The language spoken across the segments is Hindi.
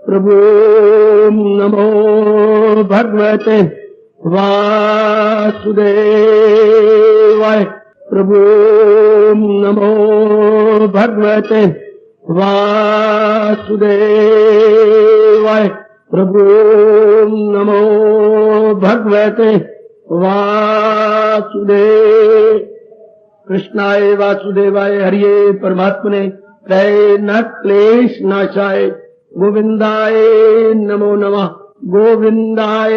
प्रभु नमो भगवते वासुदेवाय। प्रभु नमो भगवते वासुदेवाय। प्रभु नमो भगवते वासुदेव। कृष्णाय वासुदेवाय हरिये परमात्मने प्रेय न क्लेश नाशाय गोविंदाय नमो नमः। गोविंदाय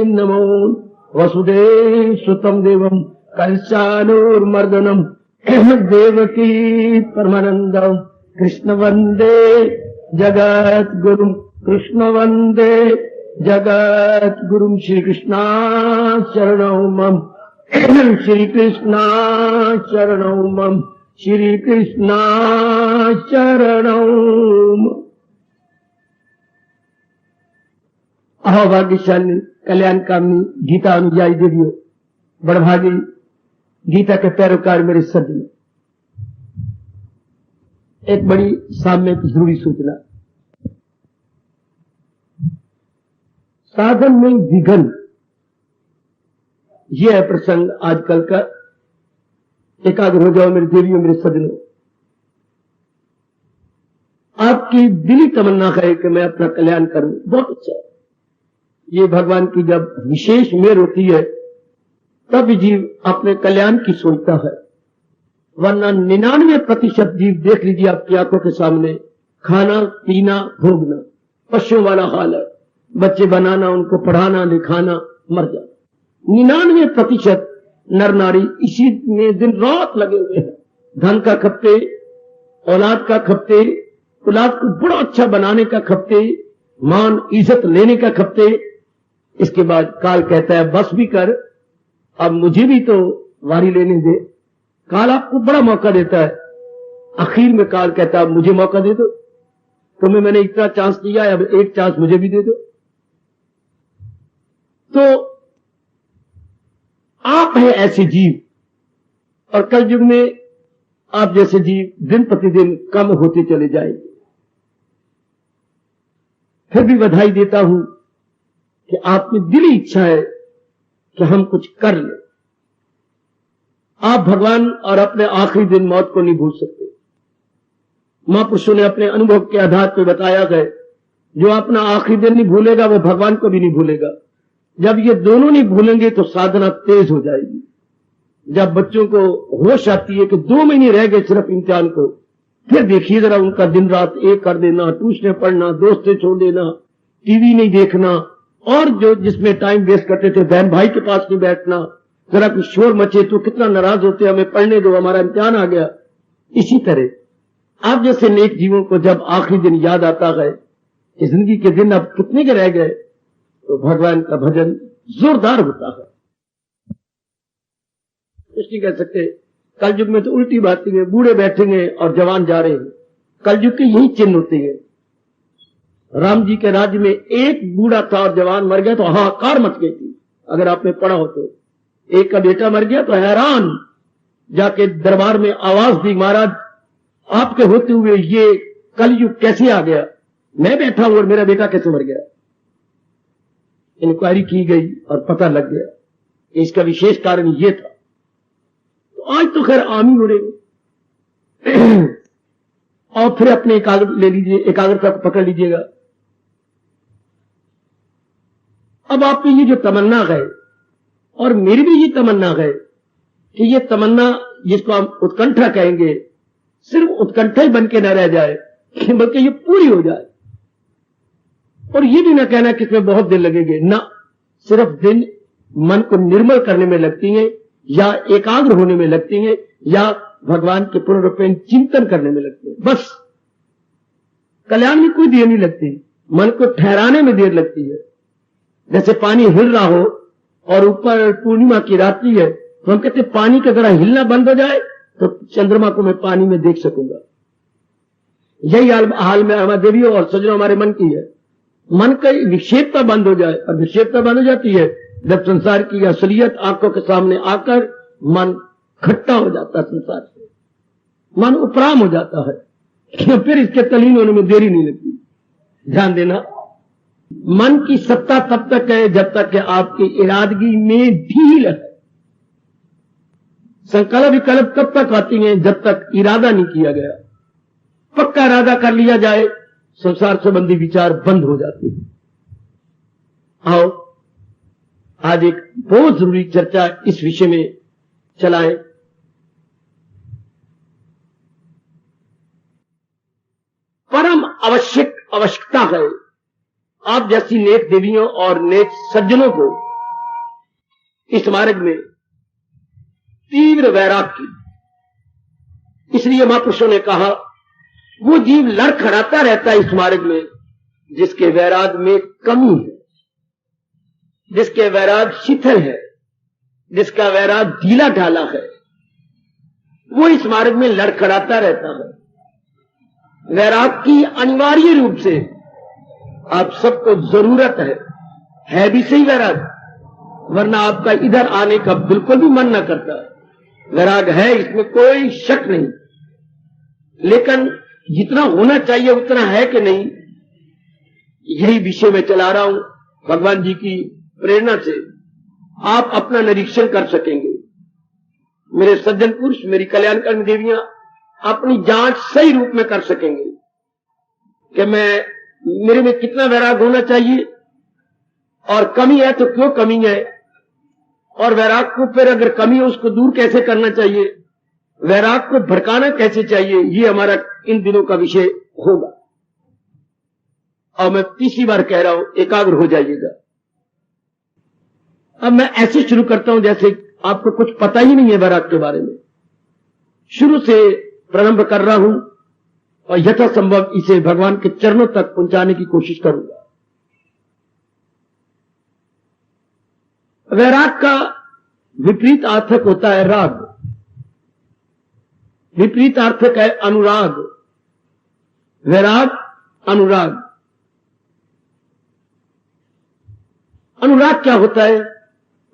नमो। वसुदेव सुतम देवम कंसानुर्मर्दनम देवकी परमानंदम कृष्ण वंदे जगत गुरु। कृष्ण वंदे जगत गुरु। श्री कृष्णा शरणौ मम। श्री कृष्णा शरणौ मम। श्री कृष्णा शरणौ मम। अहोभाग्यशाली कल्याणकामी गीता अनुयायी देवियों, बड़भागी गीता के पैरोकार मेरे सज्जन, एक बड़ी साम्यक जरूरी सूचना। साधन में विघन, यह है प्रसंग आजकल का। एकाग्र हो जाओ मेरी देवियों, मेरे सज्जनों। आपकी दिली तमन्ना है कि मैं अपना कल्याण करूं, बहुत अच्छा। ये भगवान की जब विशेष मेहर होती है तब जीव अपने कल्याण की सोचता है, वरना 99% जीव देख लीजिए आपकी आंखों के सामने, खाना पीना भोगना, पशुओं वाला हाल है। बच्चे बनाना, उनको पढ़ाना लिखाना, मर जाना। 99% नर नारी इसी में दिन रात लगे हुए हैं। धन का खपते, औलाद का खपते, औलाद को बड़ा अच्छा बनाने का खपते, मान इज्जत लेने का खपते। इसके बाद काल कहता है बस भी कर, अब मुझे भी तो वारी लेने दे। काल आपको बड़ा मौका देता है, आखिर में काल कहता है अब मुझे मौका दे दो, तुम्हें मैंने इतना चांस दिया है, अब एक चांस मुझे भी दे दो। तो आप हैं ऐसे जीव, और कल युग में आप जैसे जीव दिन प्रतिदिन कम होते चले जाएंगे। फिर भी बधाई देता हूं कि आप में दिली इच्छा है कि हम कुछ कर लें। आप भगवान और अपने आखिरी दिन मौत को नहीं भूल सकते। महापुरुषों ने अपने अनुभव के आधार पर बताया है, जो अपना आखिरी दिन नहीं भूलेगा वो भगवान को भी नहीं भूलेगा। जब ये दोनों नहीं भूलेंगे तो साधना तेज हो जाएगी। जब बच्चों को होश आती है कि 2 महीने रह गए सिर्फ इम्तिहान को, फिर देखिए जरा उनका दिन रात एक कर देना, ट्यूशन पढ़ना, दोस्तें छोड़ देना, टीवी नहीं देखना, और जो जिसमें टाइम वेस्ट करते थे बहन भाई के पास नहीं बैठना, जरा कुछ शोर मचे तो कितना नाराज होते, हमें पढ़ने दो, हमारा इम्तिहान आ गया। इसी तरह आप जैसे नेक जीवों को जब आखिरी दिन याद आता है कि जिंदगी के दिन अब कितने के रह गए, तो भगवान का भजन जोरदार होता है। कुछ नहीं कह सकते। कल युग में तो उल्टी बातें हैं, बूढ़े बैठेंगे और जवान जा रहे हैं। कल युग के यही चिन्ह होते हैं। राम जी के राज्य में एक बूढ़ा था और जवान मर गया तो हाहाकार मच गई थी। अगर आपने पढ़ा हो तो एक का बेटा मर गया तो हैरान जाके दरबार में आवाज दी, महाराज आपके होते हुए ये कलयुग कैसे आ गया? मैं बैठा हूं और मेरा बेटा कैसे मर गया? इंक्वायरी की गई और पता लग गया कि इसका विशेष कारण ये था। तो आज तो खैर आम ही हो रहे। और फिर अपने एकाग्रता को पकड़ लीजिएगा। अब आपकी ये जो तमन्ना है और मेरी भी ये तमन्ना है कि ये तमन्ना जिसको हम उत्कंठा कहेंगे, सिर्फ उत्कंठा ही बन के न रह जाए, बल्कि ये पूरी हो जाए। और ये भी ना कहना कि इसमें बहुत दिन लगेंगे, ना, सिर्फ दिन मन को निर्मल करने में लगती हैं, या एकाग्र होने में लगती हैं, या भगवान के पूर्ण रूप में चिंतन करने में लगती है। बस कल्याण में कोई देर नहीं लगती, मन को ठहराने में देर लगती है। जैसे पानी हिल रहा हो और ऊपर पूर्णिमा की रात्रि है, तो हम कहते पानी का जरा हिलना बंद हो जाए तो चंद्रमा को मैं पानी में देख सकूंगा। यही हाल में हमारे देवियों और सज्जनों हमारे मन की है। मन का विक्षेपता बंद हो जाए, और विक्षेपता बंद हो जाती है जब संसार की असलियत आंखों के सामने आकर मन खट्टा हो जाता है, संसार से मन उपराम हो जाता है, फिर इसके तलीन होने में देरी नहीं लगती। ध्यान देना, मन की सत्ता तब तक है जब तक कि आपकी इरादगी में ढील है। संकल्प विकल्प तब तक आती हैं जब तक इरादा नहीं किया गया। पक्का इरादा कर लिया जाए, संसार संबंधी विचार बंद हो जाते हैं। आओ आज एक बहुत जरूरी चर्चा इस विषय में चलाएं। परम आवश्यकता है आप जैसी नेक देवियों और नेक सज्जनों को इस मार्ग में तीव्र वैराग की। इसलिए महापुरुषों ने कहा वो जीव लड़खड़ाता रहता है इस मार्ग में जिसके वैराग में कमी है, जिसके वैराग शिथिल है, जिसका वैराग ढीला ढाला है, वो इस मार्ग में लड़खड़ाता रहता है। वैराग की अनिवार्य रूप से आप सबको जरूरत है भी सही वैराग, वरना आपका इधर आने का बिल्कुल भी मन न करता। वैराग है, इसमें कोई शक नहीं, लेकिन जितना होना चाहिए उतना है कि नहीं, यही विषय में चला रहा हूं। भगवान जी की प्रेरणा से आप अपना निरीक्षण कर सकेंगे। मेरे सज्जन पुरुष, मेरी कल्याणकारी देवियां अपनी जांच सही रूप में कर सकेंगे कि मेरे में कितना वैराग होना चाहिए और कमी है तो क्यों कमी है, और वैराग को फिर अगर कमी है उसको दूर कैसे करना चाहिए, वैराग को भड़काना कैसे चाहिए, ये हमारा इन दिनों का विषय होगा। और मैं तीसरी बार कह रहा हूं, एकाग्र हो जाइएगा। अब मैं ऐसे शुरू करता हूं जैसे आपको कुछ पता ही नहीं है वैराग के बारे में। शुरू से प्रारंभ कर रहा हूं और यथासंभव इसे भगवान के चरणों तक पहुंचाने की कोशिश करूंगा। वैराग का विपरीत अर्थक होता है राग, विपरीत अर्थक है अनुराग। वैराग, अनुराग। अनुराग क्या होता है?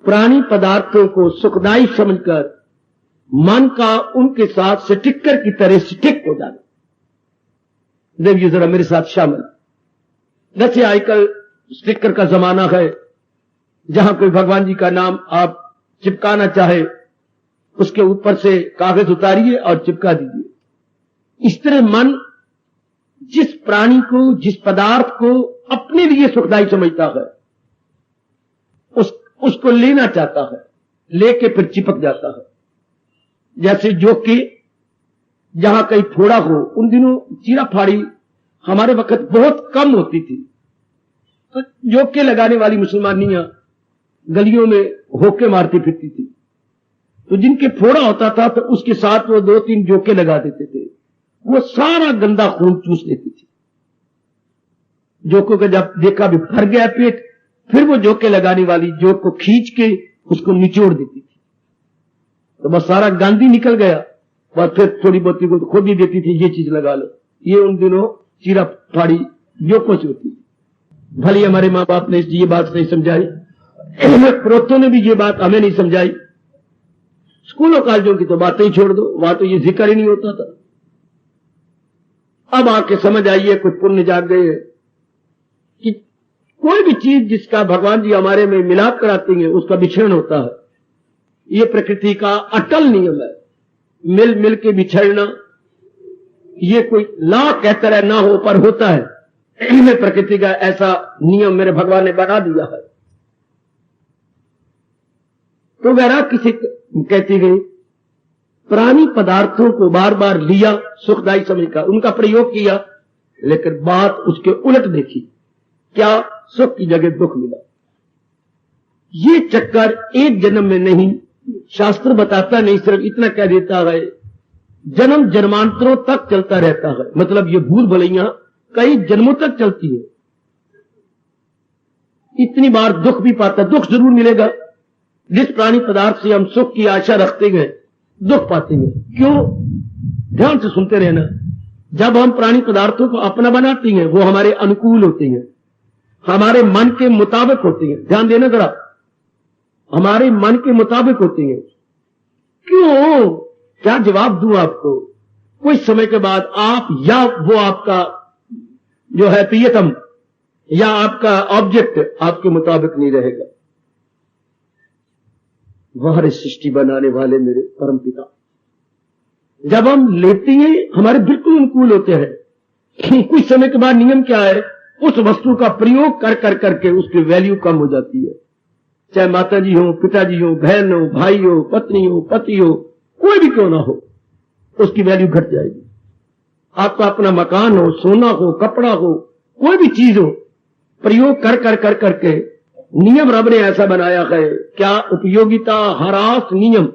प्राणी पदार्थों को सुखदायी समझकर मन का उनके साथ स्टिकर की तरह स्टिक हो जाना। देखिए जरा मेरे साथ शामिल। जैसे आजकल स्टिकर का जमाना है, जहां कोई भगवान जी का नाम आप चिपकाना चाहे उसके ऊपर से कागज उतारिए और चिपका दीजिए। इस तरह मन जिस प्राणी को, जिस पदार्थ को अपने लिए सुखदायी समझता है उसको लेना चाहता है, लेके फिर चिपक जाता है। जैसे जोके जहां कहीं फोड़ा हो, उन दिनों चीरा फाड़ी हमारे वक्त बहुत कम होती थी, तो जोके लगाने वाली मुसलमानियां गलियों में होके मारती फिरती थी, तो जिनके फोड़ा होता था तो उसके साथ वो 2-3 जोके लगा देते थे, वो सारा गंदा खून चूस लेती थी। जोकों का जब देखा भी भर गया पेट, फिर वो जोके लगाने वाली जोक को खींच के उसको निचोड़ देती थी, तो बस सारा गांधी निकल गया। और फिर थोड़ी बहुती को खुद ही देती थी, ये चीज लगा लो। ये उन दिनों चीरा फाड़ी जोकों से होती थी। भले हमारे माँ बाप ने ये बात नहीं समझाई, प्रोतों ने भी ये बात हमें नहीं समझाई। स्कूलों कॉलेजों की तो बातें ही छोड़ दो, वहां तो ये जिक्र ही नहीं होता था। अब आके समझ आइए, कुछ पुण्य जाग गए हैं कि कोई भी चीज जिसका भगवान जी हमारे में मिलाप कराती है उसका विक्षरण होता है। ये प्रकृति का अटल नियम है, मिल मिल के बिछड़ना। ये कोई ला कहता है ना हो पर होता है, प्रकृति का ऐसा नियम मेरे भगवान ने बना दिया है। तो वैराग किसी कहती गई, प्राणी पदार्थों को बार बार लिया सुखदायी समझकर, उनका प्रयोग किया, लेकिन बात उसके उलट देखी। क्या? सुख की जगह दुख मिला। ये चक्कर एक जन्म में नहीं, शास्त्र बताता नहीं, सिर्फ इतना कह देता है जन्म जन्मांतरों तक चलता रहता है। मतलब ये भूल भुलैया कई जन्मों तक चलती है। इतनी बार दुख भी पाता, दुख जरूर मिलेगा। जिस प्राणी पदार्थ से हम सुख की आशा रखते हैं दुख पाते हैं। क्यों? ध्यान से सुनते रहना। जब हम प्राणी पदार्थों को अपना बनाते हैं वो हमारे अनुकूल होते हैं, हमारे मन के मुताबिक होते हैं। ध्यान देना जरा, हमारे मन के मुताबिक होते हैं। क्यों? क्या जवाब दूं आपको? कुछ समय के बाद आप या वो आपका जो है प्रियतम या आपका ऑब्जेक्ट आपके मुताबिक नहीं रहेगा। बाहर सृष्टि बनाने वाले मेरे परम पिता, जब हम लेते हैं हमारे बिल्कुल अनुकूल होते हैं। कुछ समय के बाद नियम क्या है, उस वस्तु का प्रयोग कर कर करके उसकी वैल्यू कम हो जाती है। चाहे माता जी हो, पिताजी हो, बहन हो, भाई हो, पत्नी हो, पति हो, कोई भी क्यों ना हो, उसकी वैल्यू घट जाएगी। आपका अपना मकान हो, सोना हो, कपड़ा हो, कोई भी चीज हो, प्रयोग कर कर कर करके नियम रब ने ऐसा बनाया है। क्या उपयोगिता ह्रास नियम,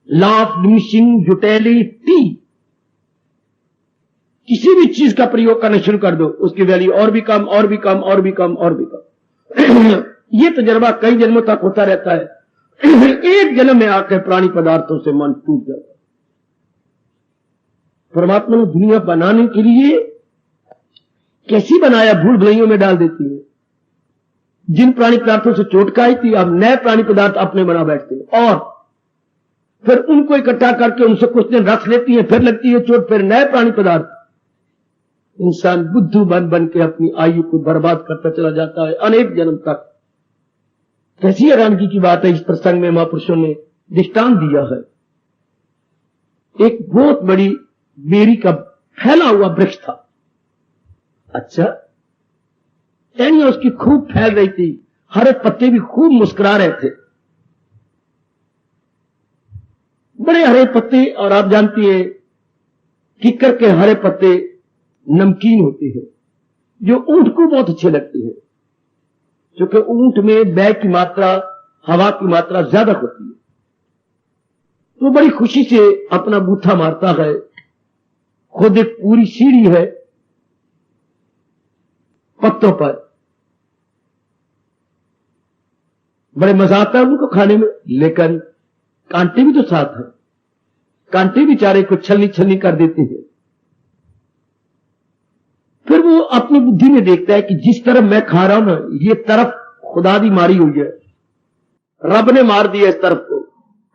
लॉ ऑफ डिमिनिशिंग यूटिलिटी। किसी भी चीज का प्रयोग करना शुरू कर दो, उसकी वैल्यू और भी कम, और भी कम, और भी कम, और भी कम। ये तजर्बा कई जन्मों तक होता रहता है। एक जन्म में आकर प्राणी पदार्थों से मन टूट जाता है। परमात्मा ने दुनिया बनाने के लिए कैसी बनाया, भूल भुलैयों में डाल देती है। जिन प्राणी पदार्थों से चोट खाई थी, अब नए प्राणी पदार्थ अपने बना बैठते हैं और फिर उनको इकट्ठा करके उनसे कुछ दिन रख लेती है, फिर लगती है चोट, फिर नए प्राणी पदार्थ। इंसान बुद्धू बन बन के अपनी आयु को बर्बाद करता चला जाता है अनेक जन्म तक। कैसी हैरानगी की बात है, इस प्रसंग में महापुरुषों ने दृष्टांत दिया है। एक बहुत बड़ी बेरी का फैला हुआ वृक्ष था। अच्छा, टहनियां उसकी खूब फैल रही थी, हरे पत्ते भी खूब मुस्कुरा रहे थे, बड़े हरे पत्ते। और आप जानती है किक्कर के हरे पत्ते नमकीन होते हैं, जो ऊंट को बहुत अच्छे लगते हैं, क्योंकि ऊंट में बैग की मात्रा, हवा की मात्रा ज्यादा होती है। तो बड़ी खुशी से अपना बूथा मारता है। खुद एक पूरी सीढ़ी है पत्तों पर, बड़े मजा आता है उनको खाने में, लेकिन कांटे भी तो साथ है। कांटे बेचारे को छलनी छलनी कर देते हैं। फिर वो अपनी बुद्धि में देखता है कि जिस तरफ मैं खा रहा हूं ना, ये तरफ खुदा दी मारी हुई है, रब ने मार दिया इस तरफ को।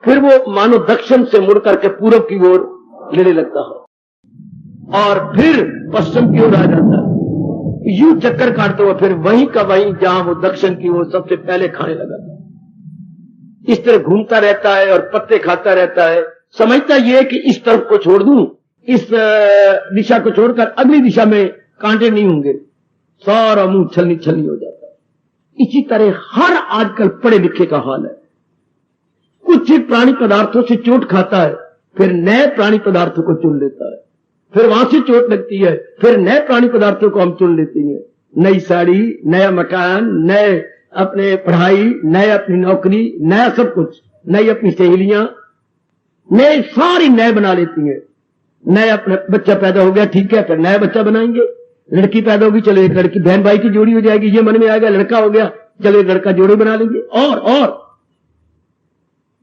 फिर वो मानो दक्षिण से मुड़ करके पूरब की ओर लेने लगता है और फिर पश्चिम की ओर आ जाता है। यूं चक्कर काटते हुए फिर वहीं का वहीं जहां वो दक्षिण की ओर सबसे पहले खाने लगा था। इस तरह घूमता रहता है और पत्ते खाता रहता है। समझता यह है कि इस तरफ को छोड़ दूं, इस दिशा को छोड़कर अगली दिशा में कांटे नहीं होंगे, सारा मुंह छलनी छलनी हो जाता है। इसी तरह हर आजकल पढ़े लिखे का हाल है। कुछ प्राणी पदार्थों से चोट खाता है, फिर नए प्राणी पदार्थों को चुन लेता है, फिर वहां से चोट लगती है, फिर नए प्राणी पदार्थों को हम चुन लेते हैं। नई साड़ी, नया मकान, नए अपने पढ़ाई, नए अपनी नौकरी, नया सब कुछ, नई अपनी सहेलियां, नए सारी नए बना लेती हैं। नए अपने बच्चा पैदा हो गया, ठीक है, फिर नया बच्चा बनाएंगे। लड़की पैदा होगी, चलो एक लड़की बहन भाई की जोड़ी हो जाएगी, ये मन में आएगा। लड़का हो गया, चलो एक लड़का जोड़ी बना लेंगे। और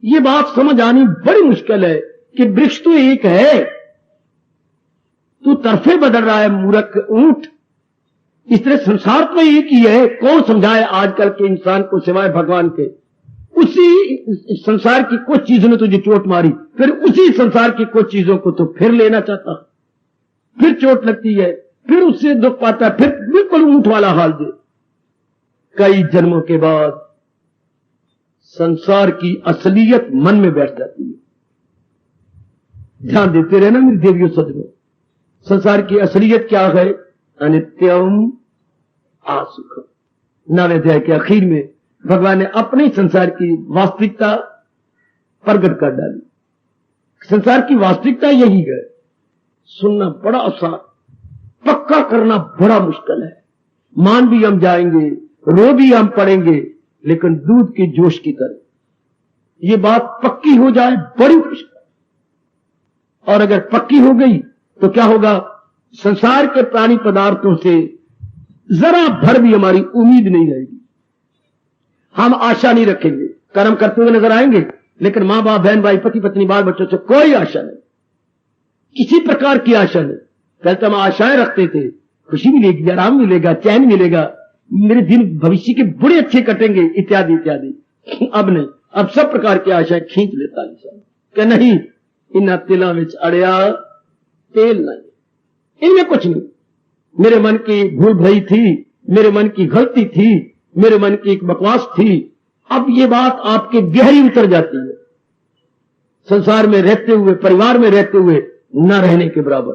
ये बात समझ आनी बड़ी मुश्किल है कि वृक्ष तो एक है, तू तरफे बदल रहा है मूर्ख ऊंट। इस तरह संसार तो एक ही है। कौन समझाए आजकल के इंसान को सिवाय भगवान के। उसी संसार की कुछ चीजों ने तुझे चोट मारी, फिर उसी संसार की कुछ चीजों को तो फिर लेना चाहता, फिर चोट लगती है, फिर उससे दुख पाता है, फिर बिल्कुल ऊंट वाला हाल दे। कई जन्मों के बाद संसार की असलियत मन में बैठ जाती है। ध्यान देते रहना मेरी देवियों सज्जनों, संसार की असलियत क्या है? अनित्यम आसुखम। 9वें अध्याय के आखिर में भगवान ने अपने संसार की वास्तविकता प्रकट कर डाली। संसार की वास्तविकता यही है। सुनना बड़ा आसान, पक्का करना बड़ा मुश्किल है। मान भी हम जाएंगे, रो भी हम पड़ेंगे, लेकिन दूध के जोश की तरह ये बात पक्की हो जाए बड़ी मुश्किल। और अगर पक्की हो गई तो क्या होगा? संसार के प्राणी पदार्थों से जरा भर भी हमारी उम्मीद नहीं रहेगी। हम आशा नहीं रखेंगे। कर्म करते हुए नजर आएंगे, लेकिन मां बाप, बहन भाई, पति पत्नी, बाल बच्चों से कोई आशा नहीं, किसी प्रकार की आशा नहीं। पहले तो हम आशाएं रखते थे, खुशी मिलेगी, आराम मिलेगा, चैन मिलेगा, मेरे दिन भविष्य के बड़े अच्छे कटेंगे, इत्यादि इत्यादि। अब नहीं, अब सब प्रकार की आशाएं खींच लेता इंसान कि नहीं, इन तिला में अड़िया तेल नहीं, इनमें कुछ नहीं। मेरे मन की भूल भई थी, मेरे मन की गलती थी, मेरे मन की एक बकवास थी। अब ये बात आपके गहरी उतर जाती है, संसार में रहते हुए, परिवार में रहते हुए न रहने के बराबर।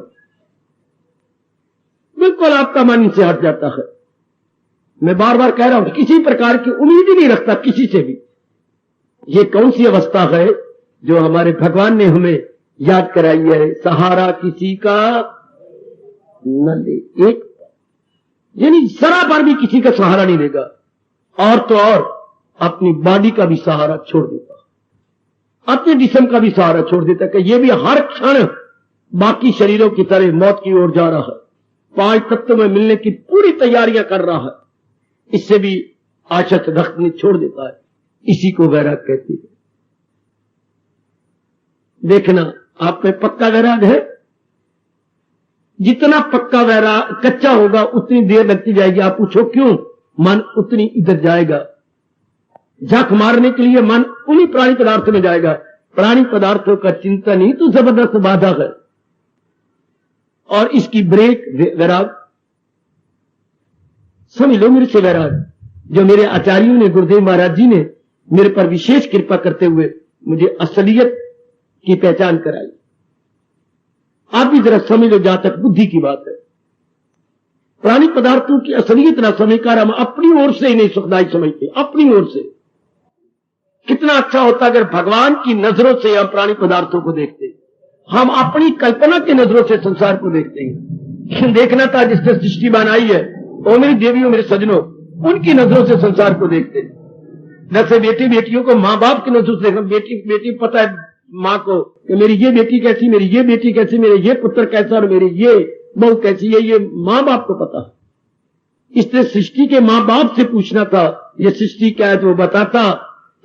बिल्कुल आपका मन इनसे हट जाता है। मैं बार बार कह रहा हूं, किसी प्रकार की उम्मीद ही नहीं रखता किसी से भी। ये कौन सी अवस्था है जो हमारे भगवान ने हमें याद कराई है? सहारा किसी का न ले, एक यानी जरा पर भी किसी का सहारा नहीं लेगा, और तो और अपनी बॉडी का भी सहारा छोड़ देता, अपने जिस्म का भी सहारा छोड़ देता कि ये भी हर क्षण बाकी शरीरों की तरह मौत की ओर जा रहा है, 5 तत्व में मिलने की पूरी तैयारियां कर रहा है। इससे भी आशा रखनी छोड़ देता है। इसी को वैराग कहती है। देखना, आप में पक्का वैराग है? जितना पक्का वैराग कच्चा होगा उतनी देर लगती जाएगी। आप पूछो क्यों? मन उतनी इधर जाएगा। झक मारने के लिए मन उन्हीं प्राणी पदार्थों में जाएगा। प्राणी पदार्थों का चिंतन ही तो जबरदस्त बाधा है। और इसकी ब्रेक वैराग। समझ लो मेरे से वैराग, जो मेरे आचार्यों ने, गुरुदेव महाराज जी ने मेरे पर विशेष कृपा करते हुए मुझे असलियत की पहचान कराई। आप भी जरा समझ लो, जहां तक बुद्धि की बात है। प्राणी पदार्थों की असलियत ना समझकर हम अपनी ओर से ही नहीं सुखदायी समझते। अपनी ओर से कितना अच्छा होता अगर भगवान की नजरों से हम प्राणी पदार्थों को देखते। हम अपनी कल्पना की नजरों से संसार को देखते हैं। देखना था जिसने सृष्टि बनाई है, ओ मेरी देवियों, मेरे सजनों, उनकी नजरों से संसार को देखते। जैसे बेटी बेटियों को मां बाप की नजरों से देखना। बेटी बेटी पता है मां को कि मेरी ये बेटी कैसी, मेरी ये बेटी कैसी, मेरे ये पुत्र कैसा और मेरी ये बहू कैसी है, ये मां बाप को पता है। इसलिए सृष्टि के मां बाप से पूछना था ये सृष्टि क्या है, तो वो बताता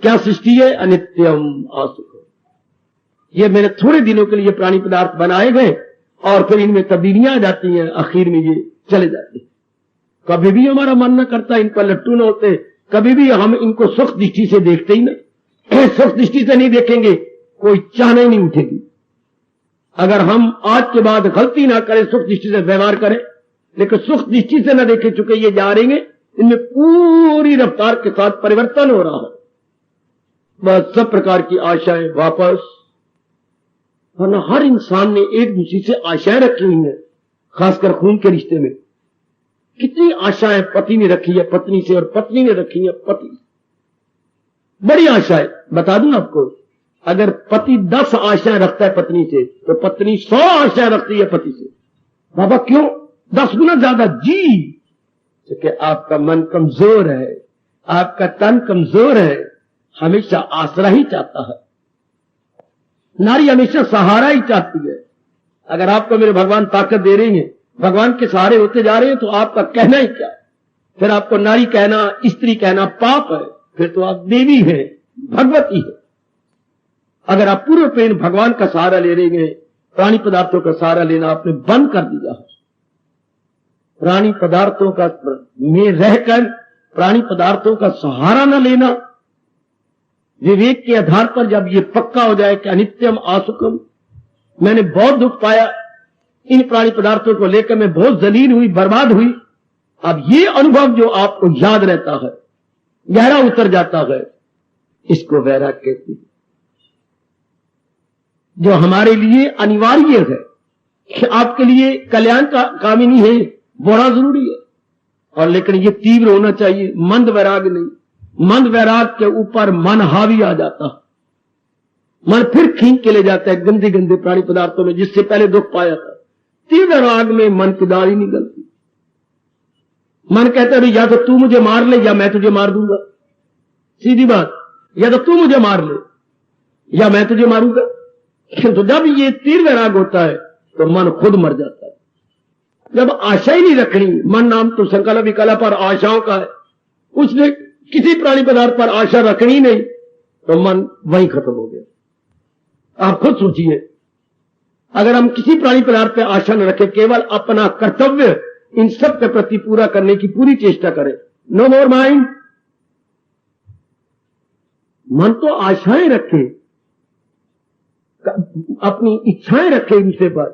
क्या सृष्टि है? अनित्यम आसुख। ये मैंने थोड़े दिनों के लिए प्राणी पदार्थ बनाए गए और फिर इनमें तब्दीलियां आ जाती हैं, आखिर में ये चले जाते हैं। कभी भी हमारा मन न करता इन पर लट्टू न होते, कभी भी हम इनको सुख दृष्टि से देखते ही ना। सुख दृष्टि से नहीं देखेंगे कोई चाहना ही नहीं उठेगी। अगर हम आज के बाद गलती ना करें, सुख दृष्टि से व्यवहार करें, लेकिन सुख दृष्टि से न देखे, चुके ये जा रहे हैं, इनमें पूरी रफ्तार के साथ परिवर्तन हो रहा है। बस सब प्रकार की आशाएं वापस। वरना हर इंसान ने एक दूसरे से आशाएं रखी हुई हैं, खासकर खून के रिश्ते में। कितनी आशाएं पति ने रखी है पत्नी से, और पत्नी ने रखी है पति। बड़ी आशाएं बता दूं आपको, अगर पति 10 आशाएं रखता है पत्नी से, तो पत्नी 100 आशाएं रखती है पति से। बाबा क्यों? 10 गुना ज्यादा। जी, क्योंकि आपका मन कमजोर है, आपका तन कमजोर है, हमेशा आसरा ही चाहता है। नारी हमेशा सहारा ही चाहती है। अगर आपको मेरे भगवान ताकत दे रही हैं, भगवान के सहारे होते जा रहे हैं, तो आपका कहना ही क्या? फिर आपको नारी कहना, स्त्री कहना पाप है। फिर तो आप देवी हैं, भगवती है। अगर आप पूरे प्रेम भगवान का सहारा ले रहे हैं, प्राणी पदार्थों का सहारा लेना आपने बंद कर दिया है। प्राणी पदार्थों का में रहकर प्राणी पदार्थों का सहारा न लेना, विवेक के आधार पर जब ये पक्का हो जाए कि अनित्यम आसुकम, मैंने बहुत दुख पाया इन प्राणी पदार्थों को लेकर, मैं बहुत जलील हुई, बर्बाद हुई। अब ये अनुभव जो आपको याद रहता है, गहरा उतर जाता है, इसको वैराग कहते हैं। जो हमारे लिए अनिवार्य है, कि आपके लिए कल्याण का कामिनी है, बड़ा जरूरी है। और लेकिन ये तीव्र होना चाहिए, मंद वैराग नहीं। मंद वैराग के ऊपर मन हावी आ जाता, मन फिर खींच के ले जाता है गंदे गंदे प्राणी पदार्थों में, जिससे पहले दुख पाया था। तीव्र राग में मन की दाढ़ी निकलती। मन कहता है या तो तू मुझे मार ले या मैं तुझे मार दूंगा। सीधी बात, या तो तू मुझे मार ले या मैं तुझे मारूंगा। तो जब ये तीव्र राग होता है तो मन खुद मर जाता है। जब आशा ही नहीं रखनी, मन नाम तो संकल्प विकल्प और आशाओं का है, उसने किसी प्राणी पदार्थ पर आशा रखनी नहीं, तो मन वहीं खत्म हो गया। आप खुद सोचिए, अगर हम किसी प्राणी पदार्थ पर आशा न रखें, केवल अपना कर्तव्य इन सब के प्रति पूरा करने की पूरी चेष्टा करें, नो मोर माइंड। मन तो आशाएं रखे, अपनी इच्छाएं रखे दूसरे पर,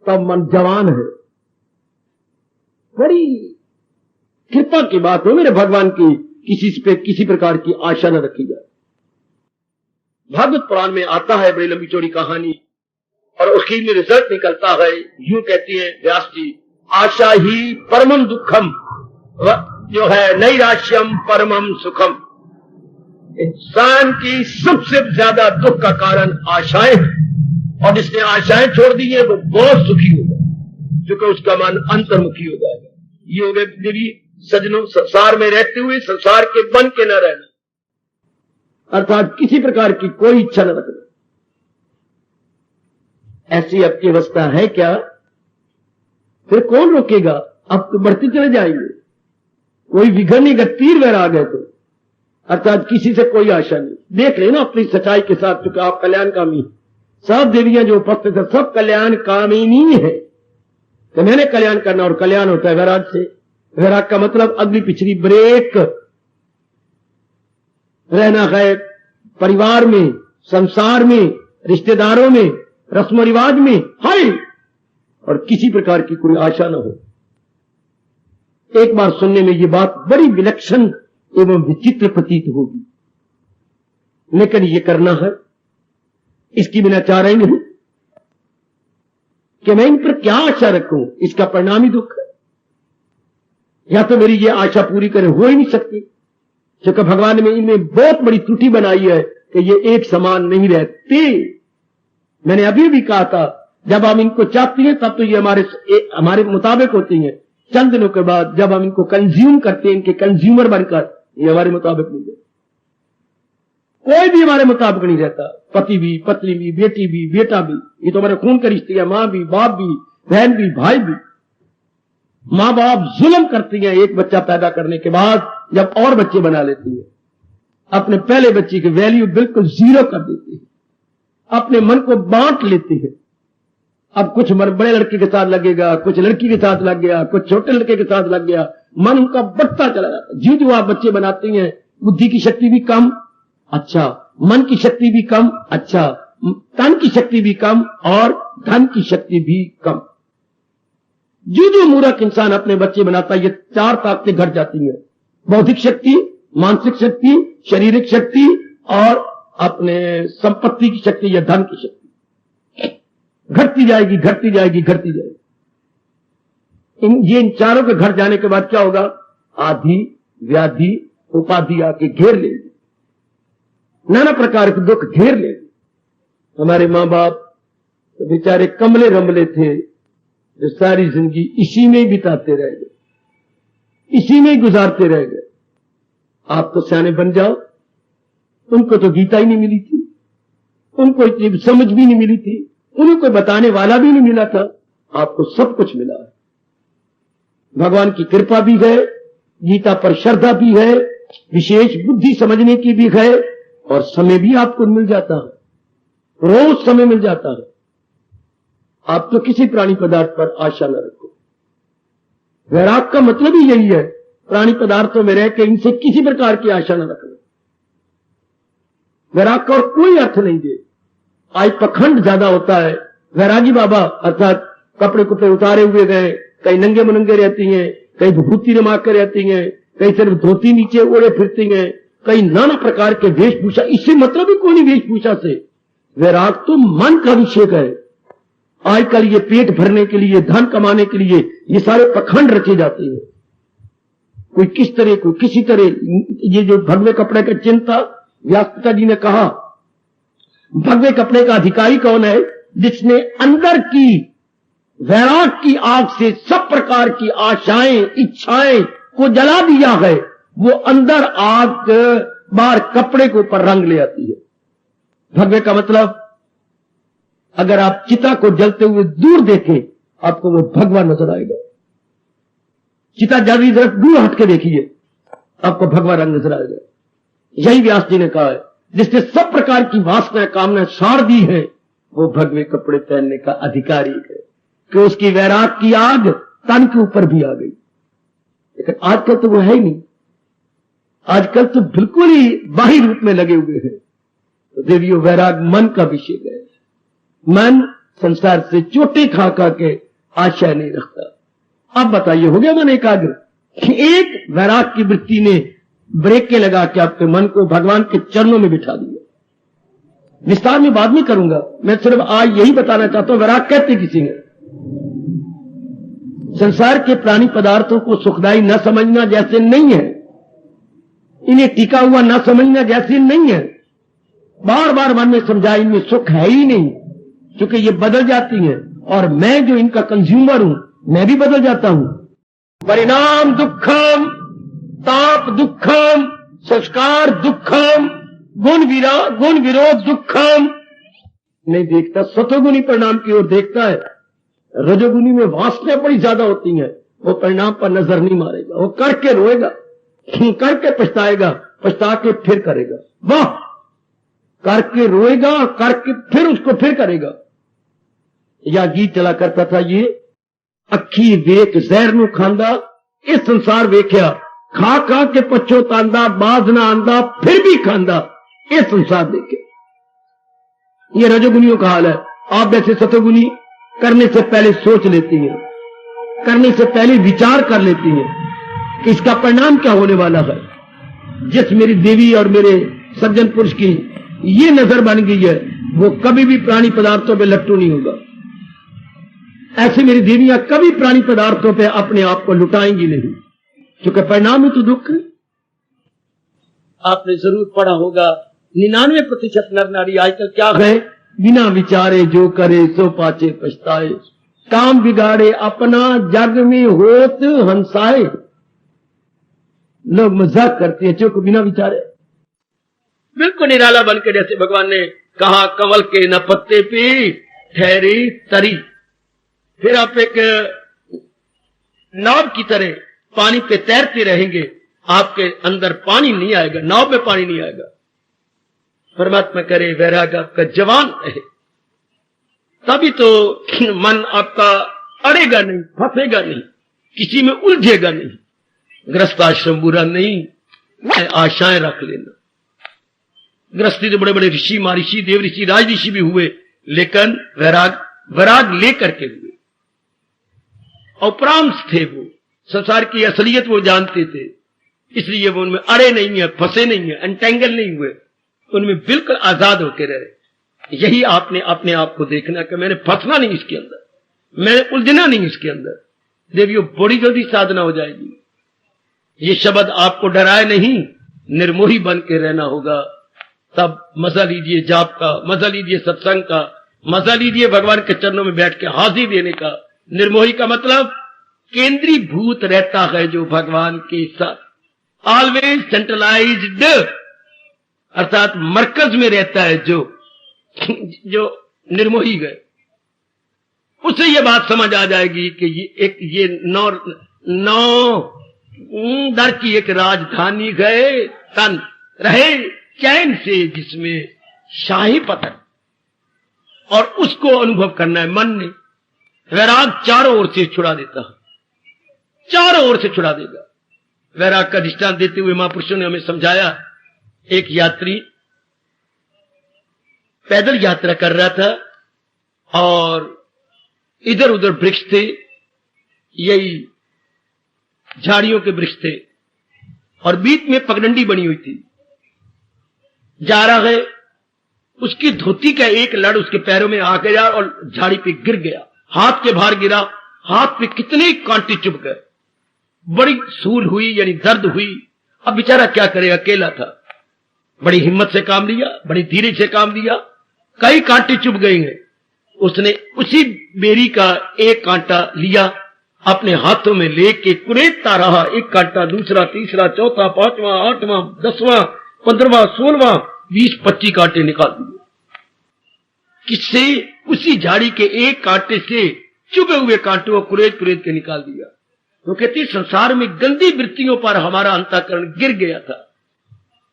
तब मन जवान है। बड़ी कृपा की बात हो मेरे भगवान की, किसी पे किसी प्रकार की आशा न रखी जाए। भागवत पुराण में आता है बड़ी लंबी चौड़ी कहानी, और उसकी में रिजल्ट निकलता है, यूं कहती है व्यास जी, आशा ही परमम दुखम, जो है नैराश्यम परमम सुखम। इंसान की सबसे ज्यादा दुख का कारण आशाएं हैं, और जिसने आशाएं छोड़ दी है वो बहुत सुखी होगा, क्योंकि उसका मन अंतर्मुखी हो जाएगा। ये हो गए देवी सजनों, संसार में रहते हुए संसार के बन के न रहना, अर्थात किसी प्रकार की कोई इच्छा न रखना। ऐसी आपकी अवस्था है क्या? फिर कौन रोकेगा? अब तो बढ़ते चले जाएंगे, कोई विघटनेगा, तीर वैराग है तो, अर्थात किसी से कोई आशा नहीं। देख लेना अपनी सच्चाई के साथ, क्योंकि आप कल्याणकामी, सब देवियां जो उपस्थित है सब कल्याणकामिनी है। तो मैंने कल्याण करना, और कल्याण होता है वैराग से। वैराग का मतलब अगली पिछली ब्रेक रहना है, परिवार में, संसार में, रिश्तेदारों में, रस्म रिवाज में, हाय, और किसी प्रकार की कोई आशा न हो। एक बार सुनने में ये बात बड़ी विलक्षण एवं विचित्र प्रतीत होगी, लेकिन ये करना है, इसकी बिना चारा ही नहीं कि मैं इन पर क्या आशा रखूं, इसका परिणाम ही दुख है। या तो मेरी ये आशा पूरी करे, हो ही नहीं सकती, क्योंकि भगवान ने इनमें बहुत बड़ी त्रुटि बनाई है कि ये एक समान नहीं रहते। मैंने अभी भी कहा था, जब हम इनको चाहते हैं तब तो ये हमारे मुताबिक होती हैं, चंद दिनों के बाद जब हम इनको कंज्यूम करते हैं, इनके कंज्यूमर बनकर, ये हमारे मुताबिक नहीं रहते। कोई भी हमारे मुताबिक नहीं रहता, पति भी, पत्नी भी, बेटी भी, बेटा भी, ये तो हमारे खून का रिश्ते है, मां भी, बाप भी, बहन भी, भाई भी। मां बाप जुल्म करती हैं एक बच्चा पैदा करने के बाद, जब और बच्चे बना लेती है, अपने पहले बच्चे की वैल्यू बिल्कुल जीरो कर देती है, अपने मन को बांट लेती है। अब कुछ बड़े लड़के के साथ लगेगा, कुछ लड़की के साथ लग गया, कुछ छोटे लड़के के साथ लग गया, मन उनका बढ़ता चला जाता। जी जो आप बच्चे बनाती हैं, बुद्धि की शक्ति भी कम, अच्छा, मन की शक्ति भी कम, अच्छा, तन की शक्ति भी कम, और धन की शक्ति भी कम। जो मूर्ख इंसान अपने बच्चे बनाता है, ये चार ताकतें घट जाती हैं, बौद्धिक शक्ति, मानसिक शक्ति, शारीरिक शक्ति, और अपने संपत्ति की शक्ति या धन की शक्ति घटती जाएगी, घटती जाएगी, घटती जाएगी। इन चारों के घट जाने के बाद क्या होगा? आदि, व्याधि, उपाधि आके घेर लेंगे, नाना प्रकार के दुख घेर लेंगे। हमारे मां बाप तो बेचारे कमले रमले थे, जो सारी जिंदगी इसी में ही बिताते रह गए, इसी में ही गुजारते रह गए। आप तो सियाने बन जाओ। उनको तो गीता ही नहीं मिली थी, उनको इतनी समझ भी नहीं मिली थी, उन्हें कोई बताने वाला भी नहीं मिला था। आपको सब कुछ मिला है, भगवान की कृपा भी है, गीता पर श्रद्धा भी है, विशेष बुद्धि समझने की भी है, और समय भी आपको मिल जाता है, रोज समय मिल जाता है। आप तो किसी प्राणी पदार्थ पर आशा न रखो। वैराग का मतलब ही यही है, प्राणी पदार्थों में रह के इनसे किसी प्रकार की आशा न रखना। वैराग का और कोई अर्थ नहीं दे। आज पखंड ज्यादा होता है। वैरागी बाबा अर्थात कपड़े कुपड़े उतारे हुए गए, कहीं नंगे मुनंगे रहती हैं, कहीं विभूति रमा कर रहती हैं, कहीं सिर्फ धोती नीचे ओढ़े फिरती हैं, कहीं नाना प्रकार के वेशभूषा। इससे मतलब ही कोई नहीं वेशभूषा से। वैराग तो मन का अभिषेक है। आजकल ये पेट भरने के लिए, धन कमाने के लिए ये सारे पखंड रचे जाते हैं। कोई किस तरह, कोई किसी तरह। ये जो भगवे कपड़े का चिन्ह था, व्यासपिता जी ने कहा भगवे कपड़े का अधिकारी कौन है? जिसने अंदर की वैराग की आग से सब प्रकार की आशाएं, इच्छाएं को जला दिया है। वो अंदर आग बाहर कपड़े के ऊपर रंग ले आती है। भगवे का मतलब, अगर आप चिता को जलते हुए दूर देखें, आपको वो भगवा नजर आएगा। चिता जल रही तरफ दूर हट के देखिए, आपको भगवा रंग नजर आएगा। यही व्यास जी ने कहा है, जिसने सब प्रकार की वासना कामना साड़ दी है, वो भगवे कपड़े पहनने का अधिकारी है, कि उसकी वैराग की आग तन के ऊपर भी आ गई। लेकिन आजकल तो वो है ही नहीं। आजकल तो बिल्कुल ही बाहरी रूप में लगे हुए हैं। तो देवियों, वैराग मन का विषय है। मन संसार से चोटे खा खा के आशा नहीं रखता। अब बताइए, हो गया मन एकाग्र? एक वैराग की वृत्ति ने ब्रेकें लगा के आपके मन को भगवान के चरणों में बिठा दिया। विस्तार में बाद में करूंगा, मैं सिर्फ आज यही बताना चाहता हूं वैराग कहते किसी ने। संसार के प्राणी पदार्थों को सुखदायी न समझना जैसे नहीं है, इन्हें टिका हुआ न समझना जैसे नहीं है। बार बार मन में समझा इनमें सुख है ही नहीं, क्योंकि ये बदल जाती हैं और मैं जो इनका कंज्यूमर हूं मैं भी बदल जाता हूं। परिणाम दुखम, ताप दुखम, संस्कार दुखम, गुण विरोध दुखम। नहीं देखता, सतोगुणी परिणाम की ओर देखता है। रजोगुणी में वासनाएं बड़ी ज्यादा होती हैं, वो परिणाम पर नजर नहीं मारेगा, वो करके रोएगा, करके पछताएगा, पछता के फिर करेगा। वाह, करके रोएगा, करके फिर उसको फिर करेगा। या गीत चला करता था ये, अखी वेख जहर नू खांदा, इस संसार वेख्या, खा खा के पछोतांदा, बाज ना आंदा फिर भी खांदा, ये संसार देखे। ये रजोगुनियों का हाल है। आप जैसे सतोगुनी करने से पहले सोच लेती हैं, करने से पहले विचार कर लेती हैं कि इसका परिणाम क्या होने वाला है। जिस मेरी देवी और मेरे सज्जन पुरुष की ये नजर बन गई है, वो कभी भी प्राणी पदार्थों पे लट्टू नहीं होगा। ऐसे मेरी देवियां कभी प्राणी पदार्थों पे अपने आप को लुटाएंगी नहीं, क्योंकि परिणाम ही तो दुख है। आपने जरूर पढ़ा होगा 99% नर नारी आजकल क्या है, बिना विचारे जो करे सो पाचे पछताए, काम बिगाड़े अपना जग में होत हंसाए। लोग मजाक करते हैं चूंकि बिना विचारे, बिल्कुल निराला बन के, जैसे भगवान ने कहा कमल के न पत्ते पे ठहरी तरी। फिर आप एक नाव की तरह पानी पे तैरते रहेंगे, आपके अंदर पानी नहीं आएगा, नाव में पानी नहीं आएगा। परमात्मा करे वैराग आपका जवान रहे, तभी तो मन आपका अड़ेगा नहीं, फंसेगा नहीं, किसी में उलझेगा नहीं। गृहस्थ आश्रम बुरा नहीं, आशाएं रख लेना। गृहस्थी तो बड़े बड़े ऋषि, महर्षि, देव ऋषि, राज ऋषि भी हुए, लेकिन वैराग लेकर के हुए। औपरांश थे वो, संसार की असलियत वो जानते थे, इसलिए वो उनमें अड़े नहीं है, फंसे नहीं है, एंटेंगल नहीं हुए, उनमें बिल्कुल आजाद होकर रहे। यही आपने अपने आप को देखना कि मैंने फंसना नहीं इसके अंदर, मैंने उलझना नहीं इसके अंदर। देवियों बड़ी जल्दी साधना हो जाएगी। ये शब्द आपको डराए नहीं, निर्मोही बन के रहना होगा। तब मजा लीजिए जाप का, मजा लीजिए सत्संग का, मजा लीजिए भगवान के चरणों में बैठ के हाजिरी देने का। निर्मोही का मतलब केंद्रीय भूत रहता है जो भगवान के साथ, ऑलवेज सेंट्रलाइज्ड, अर्थात मरकज में रहता है जो निर्मोही गए, उसे ये बात समझ आ जाएगी कि ये नौ दर की एक राजधानी गए, तन रहे चैन से जिसमें शाही पतन, और उसको अनुभव करना है मन ने। वैराग चारों ओर से छुड़ा देता है, चारों ओर से छुड़ा देगा। वैराग का दृष्टांत देते हुए महापुरुषों ने हमें समझाया, एक यात्री पैदल यात्रा कर रहा था और इधर उधर वृक्ष थे, यही झाड़ियों के वृक्ष थे, और बीच में पगडंडी बनी हुई थी। जा रहा है, उसकी धोती का एक लड़ उसके पैरों में आ गया और झाड़ी पे गिर गया, हाथ के बाहर गिरा, हाथ पे कितने कांटे चुभ गए, बड़ी सूल हुई, यानी दर्द हुई। अब बेचारा क्या करे, अकेला था, बड़ी हिम्मत से काम लिया, बड़ी धीरे से काम लिया, कई कांटे चुभ गए हैं। उसने उसी बेरी का एक कांटा लिया, अपने हाथों में लेके कुरेदता रहा, एक कांटा, दूसरा, तीसरा, चौथा, पांचवां, आठवां, 10वां, 15वां, 16वां, 20-25 कांटे निकाल दिए। किससे? उसी झाड़ी के एक कांटे से चुभे हुए कांटों को कुरेद कुरेद के निकाल दिया। वो कहती संसार में गंदी वृत्तियों पर हमारा अंतःकरण गिर गया था।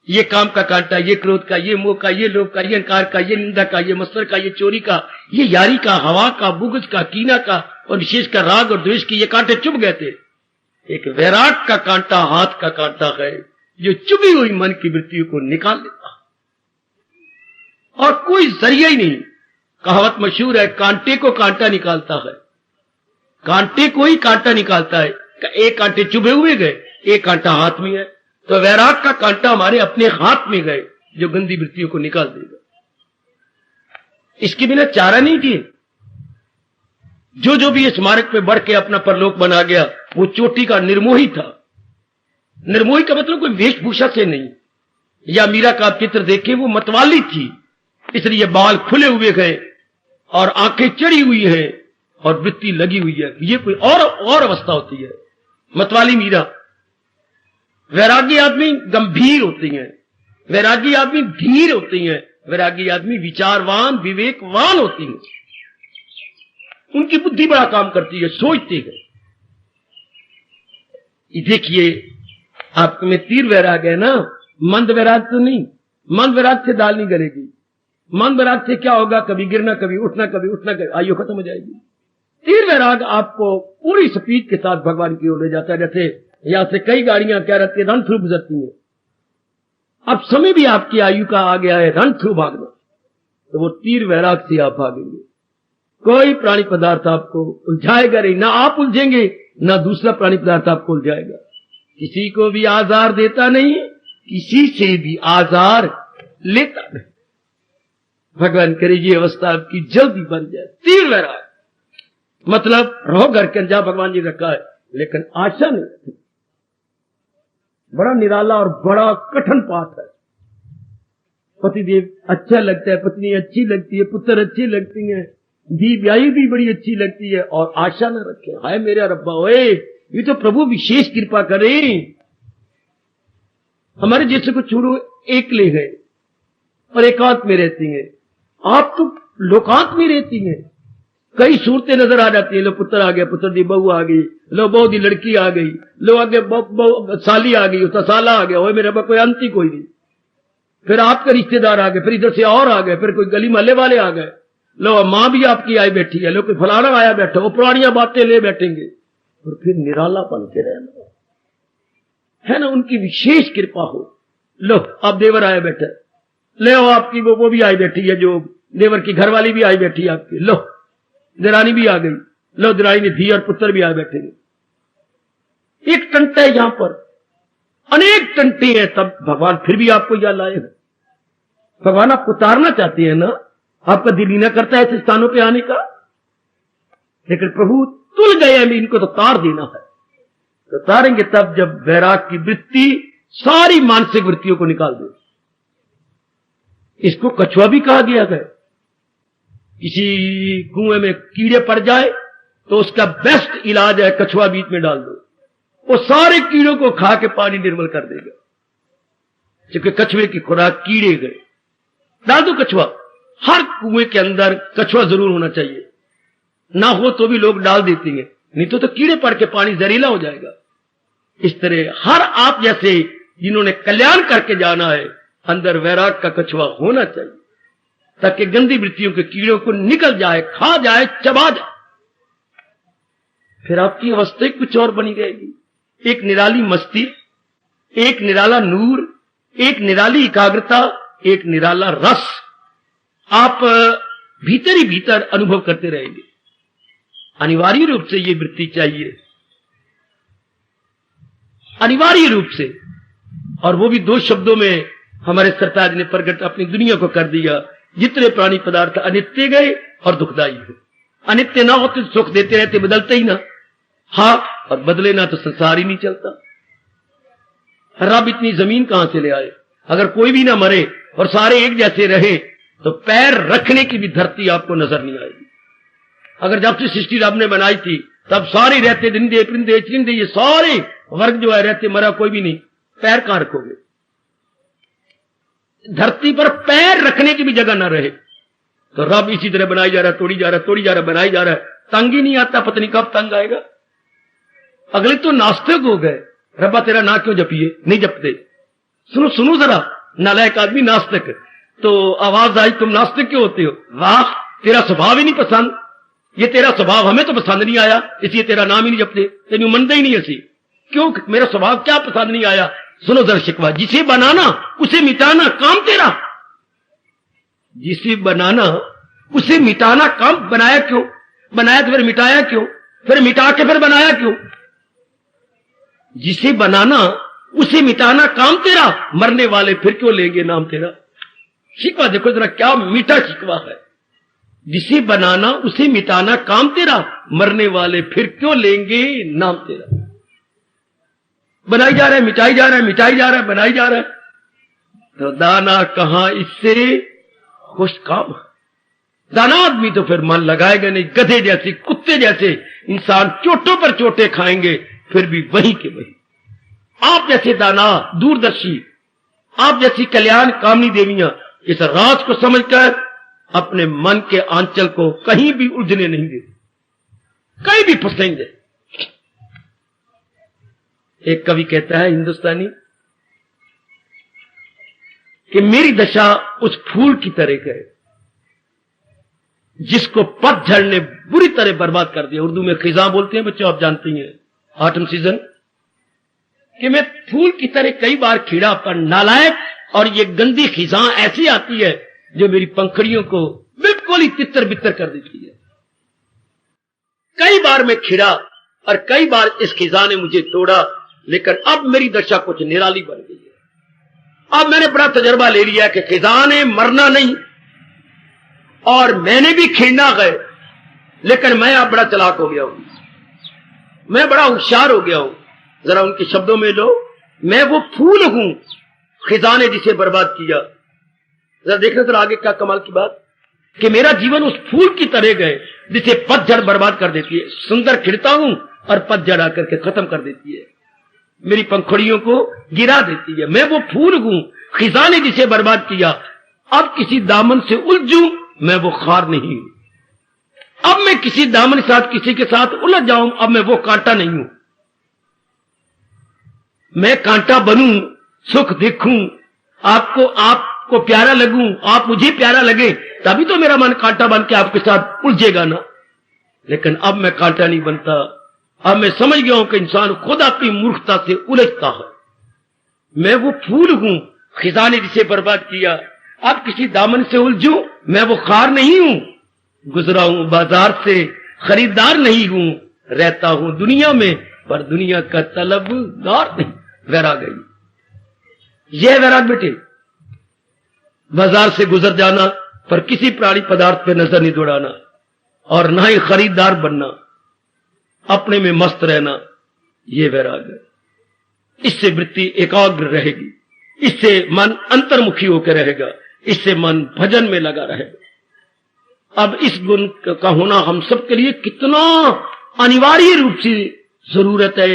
ये काम का कांटा, ये क्रोध का, ये मोह का, ये लोभ का, ये अहंकार का, ये निंदा का, ये मत्सर का, ये चोरी का, ये यारी का, हवा का, बुग़्ज़ का, कीना का, और विशेषकर राग और द्वेष की, ये कांटे चुभ गए थे। एक वैराग का कांटा हाथ का कांटा है जो चुभी हुई मन की वृत्तियों को निकाल लेता, और कोई जरिया ही नहीं। कहावत मशहूर है, कांटे को कांटा निकालता है, कांटे को ही कांटा निकालता है। एक कांटे चुभे हुए गए, एक कांटा हाथ में है। तो वैराग का कांटा हमारे अपने हाथ में गए जो गंदी वृत्तियों को निकाल देगा। इसके बिना चारा नहीं थी। जो भी इस मार्ग पे बढ़ के अपना परलोक बना गया वो चोटी का निर्मोही था। निर्मोही का मतलब कोई वेशभूषा से नहीं। या मीरा का आप चित्र देखें, वो मतवाली थी, इसलिए बाल खुले हुए गए और आंखें चढ़ी हुई है और वृत्ति लगी हुई है। ये कोई और अवस्था होती है मतवाली मीरा। वैरागी आदमी गंभीर होती हैं, वैरागी आदमी धीर होती हैं, वैरागी आदमी विचारवान विवेकवान होती हैं। उनकी बुद्धि बड़ा काम करती है, सोचती है। देखिए आपके में तीर वैराग है ना, मंद वैराग तो नहीं। मंद वैराग से दाल नहीं गलेगी। मंद वैराग से क्या होगा, कभी गिरना कभी उठना, कभी उठना कभी आयु खत्म हो जाएगी। तीर वैराग आपको पूरी स्पीड के साथ भगवान की ओर ले जाता है। जैसे यहां से कई गाड़ियां क्या रहती है, रन थ्रू गुजरती हैं। अब समय भी आपकी आयु का आ गया है रन थ्रू भागना, तो वो तीर वैराग से आप भागेंगे। कोई प्राणी पदार्थ आपको उलझाएगा नहीं, ना आप उलझेंगे ना दूसरा प्राणी पदार्थ आपको उलझाएगा। किसी को भी आजार देता नहीं, किसी से भी आजार लेता नहीं। भगवान करे ये अवस्था आपकी जल्दी बन जाए। तीर वैराग मतलब रहो घर के अंदर, भगवान जी रखा है, लेकिन आशा नहीं। बड़ा निराला और बड़ा कठिन पाठ है। पतिदेव अच्छा लगता है, पत्नी अच्छी लगती है, पुत्र अच्छे लगती हैं, दी ब्याई भी बड़ी अच्छी लगती है, और आशा न रखे। हाय मेरा रब्बा, ओए ये तो प्रभु विशेष कृपा करे। हमारे जैसे को छोड़ो, एक ले गए और एकांत में रहती हैं। आप तो लोकांत में रहती हैं। कई सूरतें नजर आ जाती है। लो पुत्र आ गया, पुत्र दी बहू आ गई, लो बहू दी लड़की आ गई, लो आगे साली आ गई, साला आ गया, ओए मेरे रब्बा कोई अंत ही कोई नहीं। फिर आपके रिश्तेदार आ गए, फिर इधर से और आ गए, फिर कोई गली मोहल्ले वाले आ गए। लो मां भी आपकी आई बैठी है, लो कोई फलाना आया बैठा, वो पुरानियां बातें ले बैठेंगे, और फिर निराला बन के रहना है ना। उनकी विशेष कृपा हो। लो आप देवर आया बैठा, ले आपकी वो भी आई बैठी है, जो देवर की घरवाली भी आई बैठी है आपकी, लो दरानी भी आ गई, लो दरानी ने धी और पुत्र भी आए बैठेंगे। एक टंटा है यहां पर, अनेक टंटे हैं, तब भगवान फिर भी आपको यहां लाएगा। भगवान आपको उतारना चाहते हैं ना, आपका दिल ही ना करता है ऐसे स्थानों पे आने का, लेकिन प्रभु तुल गए हमें, इनको तो तार देना है। तो तारेंगे तब जब वैराग की वृत्ति सारी मानसिक वृत्तियों को निकाल दे। इसको कछुआ भी कहा गया है। किसी कुएं में कीड़े पड़ जाए तो उसका बेस्ट इलाज है कछुआ बीच में डाल दो, वो सारे कीड़ों को खा के पानी निर्मल कर देगा। क्योंकि कछुए की खुराक कीड़े गए, डाल दो कछुआ। हर कुएं के अंदर कछुआ जरूर होना चाहिए, ना हो तो भी लोग डाल देते हैं, नहीं तो कीड़े पड़ के पानी जहरीला हो जाएगा। इस तरह हर आप जैसे जिन्होंने कल्याण करके जाना है, अंदर वैराग का कछुआ होना चाहिए, ताकि गंदी वृत्तियों के कीड़ों को निकल जाए, खा जाए, चबा जाए। फिर आपकी अवस्था कुछ और बनी रहेगी। एक निराली मस्ती, एक निराला नूर, एक निराली एकाग्रता, एक निराला रस आप भीतर ही भीतर अनुभव करते रहेंगे। अनिवार्य रूप से ये वृत्ति चाहिए, अनिवार्य रूप से। और वो भी दो शब्दों में हमारे सरताज ने प्रकट अपनी दुनिया को कर दिया। जितने प्राणी पदार्थ अनित्य गए और दुखदायी हो। अनित्य ना होते तो सुख देते रहते, बदलते ही ना। हाँ, और बदले ना तो संसार ही नहीं चलता। रब इतनी जमीन कहां से ले आए? अगर कोई भी ना मरे और सारे एक जैसे रहे तो पैर रखने की भी धरती आपको नजर नहीं आएगी। अगर जब से सृष्टि रब ने बनाई थी तब सारे रहते, दिंदे परिंदे चिंदे, ये सारे वर्ग जो है रहते, मरा कोई भी नहीं। पैर कहां रखोगे? धरती पर पैर रखने की भी जगह ना रहे तो रब इसी तरह बनाई जा रहा है, तोड़ी जा रहा है, तोड़ी जा रहा है, बनाई जा रहा है। तंग ही नहीं आता, पत्नी कब तंग आएगा? अगले तो नास्तिक हो गए, रब्बा तेरा ना क्यों जपिए? नहीं जपते। सुनो सुनो जरा, नालायक आदमी नास्तिक, तो आवाज आई तुम नास्तिक क्यों होते हो? वाह, तेरा स्वभाव ही नहीं पसंद, ये तेरा स्वभाव हमें तो पसंद नहीं आया, इसलिए तेरा नाम ही नहीं जपते, तेन मनते ही नहीं ऐसी। क्यों? मेरा स्वभाव क्या पसंद नहीं आया? सुनो जरा शिकवा, जिसे बनाना उसे मिटाना काम तेरा। जिसे बनाना उसे मिटाना काम, बनाया क्यों? बनाया तो फिर मिटाया क्यों? फिर मिटा के फिर बनाया क्यों? जिसे बनाना उसे मिटाना काम तेरा, मरने वाले फिर क्यों लेंगे नाम तेरा। शिकवा देखो जरा, क्या मीठा शिकवा है। जिसे बनाना उसे मिटाना काम तेरा, मरने वाले फिर क्यों लेंगे नाम तेरा। बनाई जा रहा है, मिटाई जा रहा है, मिटाई जा रहा है, बनाई जा रहा है, तो दाना कहां इससे खुश काम। दाना आदमी तो फिर मन लगाएगा नहीं, गधे जैसे, कुत्ते जैसे इंसान चोटों पर चोटें खाएंगे, फिर भी वही के वही। आप जैसे दाना, दूरदर्शी, आप जैसी कल्याण कामनी देवियां इस राज को समझकर अपने मन के आंचल को कहीं भी उलझने नहीं देते, कहीं भी फंसेंगे। एक कवि कहता है हिंदुस्तानी कि मेरी दशा उस फूल की तरह है जिसको पतझड़ ने बुरी तरह बर्बाद कर दिया। उर्दू में खिजा बोलते हैं बच्चों, आप जानती हैं, ऑटम सीजन। कि मैं फूल की तरह कई बार खिड़ा, पर नालायक और ये गंदी खिजा ऐसी आती है जो मेरी पंखड़ियों को बिल्कुल ही तितर बितर कर देती है। कई बार मैं खिड़ा और कई बार इस खिजा ने मुझे तोड़ा, लेकिन अब मेरी दशा कुछ निराली बन गई है। अब मैंने बड़ा तजर्बा ले लिया कि खिजा ने मरना नहीं और मैंने भी खिड़ना गए, लेकिन मैं अब बड़ा चालाक हो गया हूं, मैं बड़ा होशियार हो गया हूं। जरा उनके शब्दों में लो, मैं वो फूल हूं खिजा ने जिसे बर्बाद किया। जरा देखना जरा आगे क्या कमाल की बात, कि मेरा जीवन उस फूल की तरह गए जिसे पतझड़ बर्बाद कर देती है। सुंदर खिड़ता हूं और पतझड़ आकर के खत्म कर देती है, मेरी पंखुड़ियों को गिरा देती है। मैं वो फूल हूं खिजा ने जिसे बर्बाद किया। अब किसी दामन से उलझूं, मैं वो खार नहीं हूं। अब मैं किसी दामन के साथ किसी के साथ उलझ जाऊं, अब मैं वो कांटा नहीं हूं। मैं कांटा बनूं, सुख देखूं, आपको प्यारा लगूं, आप मुझे प्यारा लगे, तभी तो मेरा मन कांटा बन के आपके साथ उलझेगा ना। लेकिन अब मैं कांटा नहीं बनता। अब मैं समझ गया हूं कि इंसान खुद अपनी मूर्खता से उलझता है। मैं वो फूल हूं खिजा ने जिसे बर्बाद किया। अब किसी दामन से उलझूं, मैं वो खार नहीं हूं। गुजरा हूं बाजार से, खरीदार नहीं हूं। रहता हूं दुनिया में, पर दुनिया का तलबगार नहीं। वैराग है, यह वैराग बेटे। बाजार से गुजर जाना, पर किसी प्राणी पदार्थ पे नजर नहीं दौड़ाना, और ना ही खरीदार बनना, अपने में मस्त रहना, यह वैराग है। इससे वृत्ति एकाग्र रहेगी, इससे मन अंतर्मुखी होकर रहेगा, इससे मन भजन में लगा रहेगा। अब इस गुण का होना हम सबके लिए कितना अनिवार्य रूप से जरूरत है,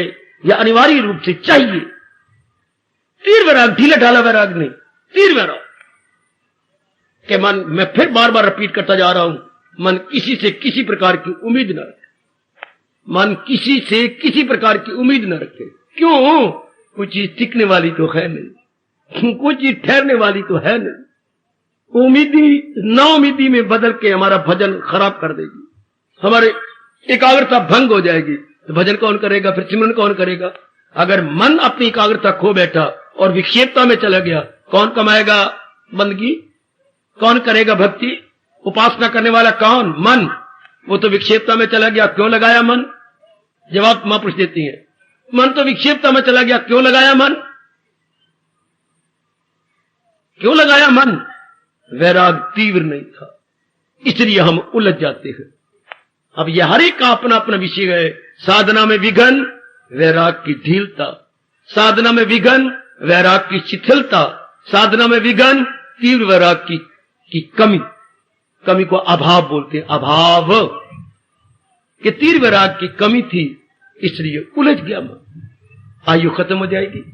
या अनिवार्य रूप से चाहिए। तीर वैराग, ढीला ढाला वैराग नहीं, तीर वैराग के मन, मैं फिर बार बार रिपीट करता जा रहा हूं, मन किसी से किसी प्रकार की उम्मीद न रखे। मन किसी से किसी प्रकार की उम्मीद न रखे। क्यों? कोई चीज टिकने वाली तो है नहीं, कोई चीज ठहरने वाली तो है नहीं। उम्मीदी ना उम्मीदी में बदल के हमारा भजन खराब कर देगी, हमारे एकाग्रता भंग हो जाएगी। तो भजन कौन करेगा, फिर सिमरन कौन करेगा? अगर मन अपनी एकाग्रता खो बैठा और विक्षेपता में चला गया, कौन कमाएगा बंदगी, कौन करेगा भक्ति? उपासना करने वाला कौन? मन। वो तो विक्षेपता में चला गया, क्यों लगाया मन? जवाब मां पूछ देती है, मन तो विक्षेपता में चला गया, क्यों लगाया मन? क्यों लगाया मन? वैराग तीव्र नहीं था, इसलिए हम उलझ जाते हैं। अब यह हर एक का अपना अपना विषय है। साधना में विघन, वैराग की ढीलता। साधना में विघन, वैराग की शिथिलता। साधना में विघन, तीव्र वैराग की कमी। कमी को अभाव बोलते हैं, अभाव कि तीव्र वैराग की कमी थी, इसलिए उलझ गया मन, आयु खत्म हो जाएगी।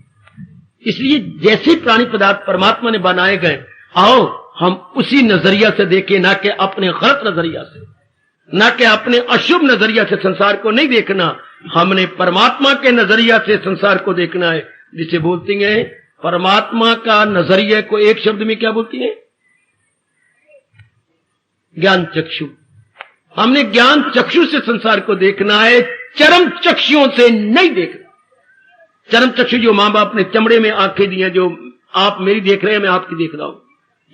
इसलिए जैसे प्राणी पदार्थ परमात्मा ने बनाए गए, आओ हम उसी नजरिया से देखें, ना कि अपने गलत नजरिया से, ना कि अपने अशुभ नजरिया से संसार को नहीं देखना। हमने परमात्मा के नजरिया से संसार को देखना है, जिसे बोलती हैं परमात्मा का नजरिया को एक शब्द में क्या बोलती है? ज्ञान चक्षु। हमने ज्ञान चक्षु से संसार को देखना है, चरम चक्षुओं से नहीं देखना। चरम चक्षु जो मां बाप ने चमड़े में आंखें दी हैं, जो आप मेरी देख रहे हैं, मैं आपकी देख रहा हूं,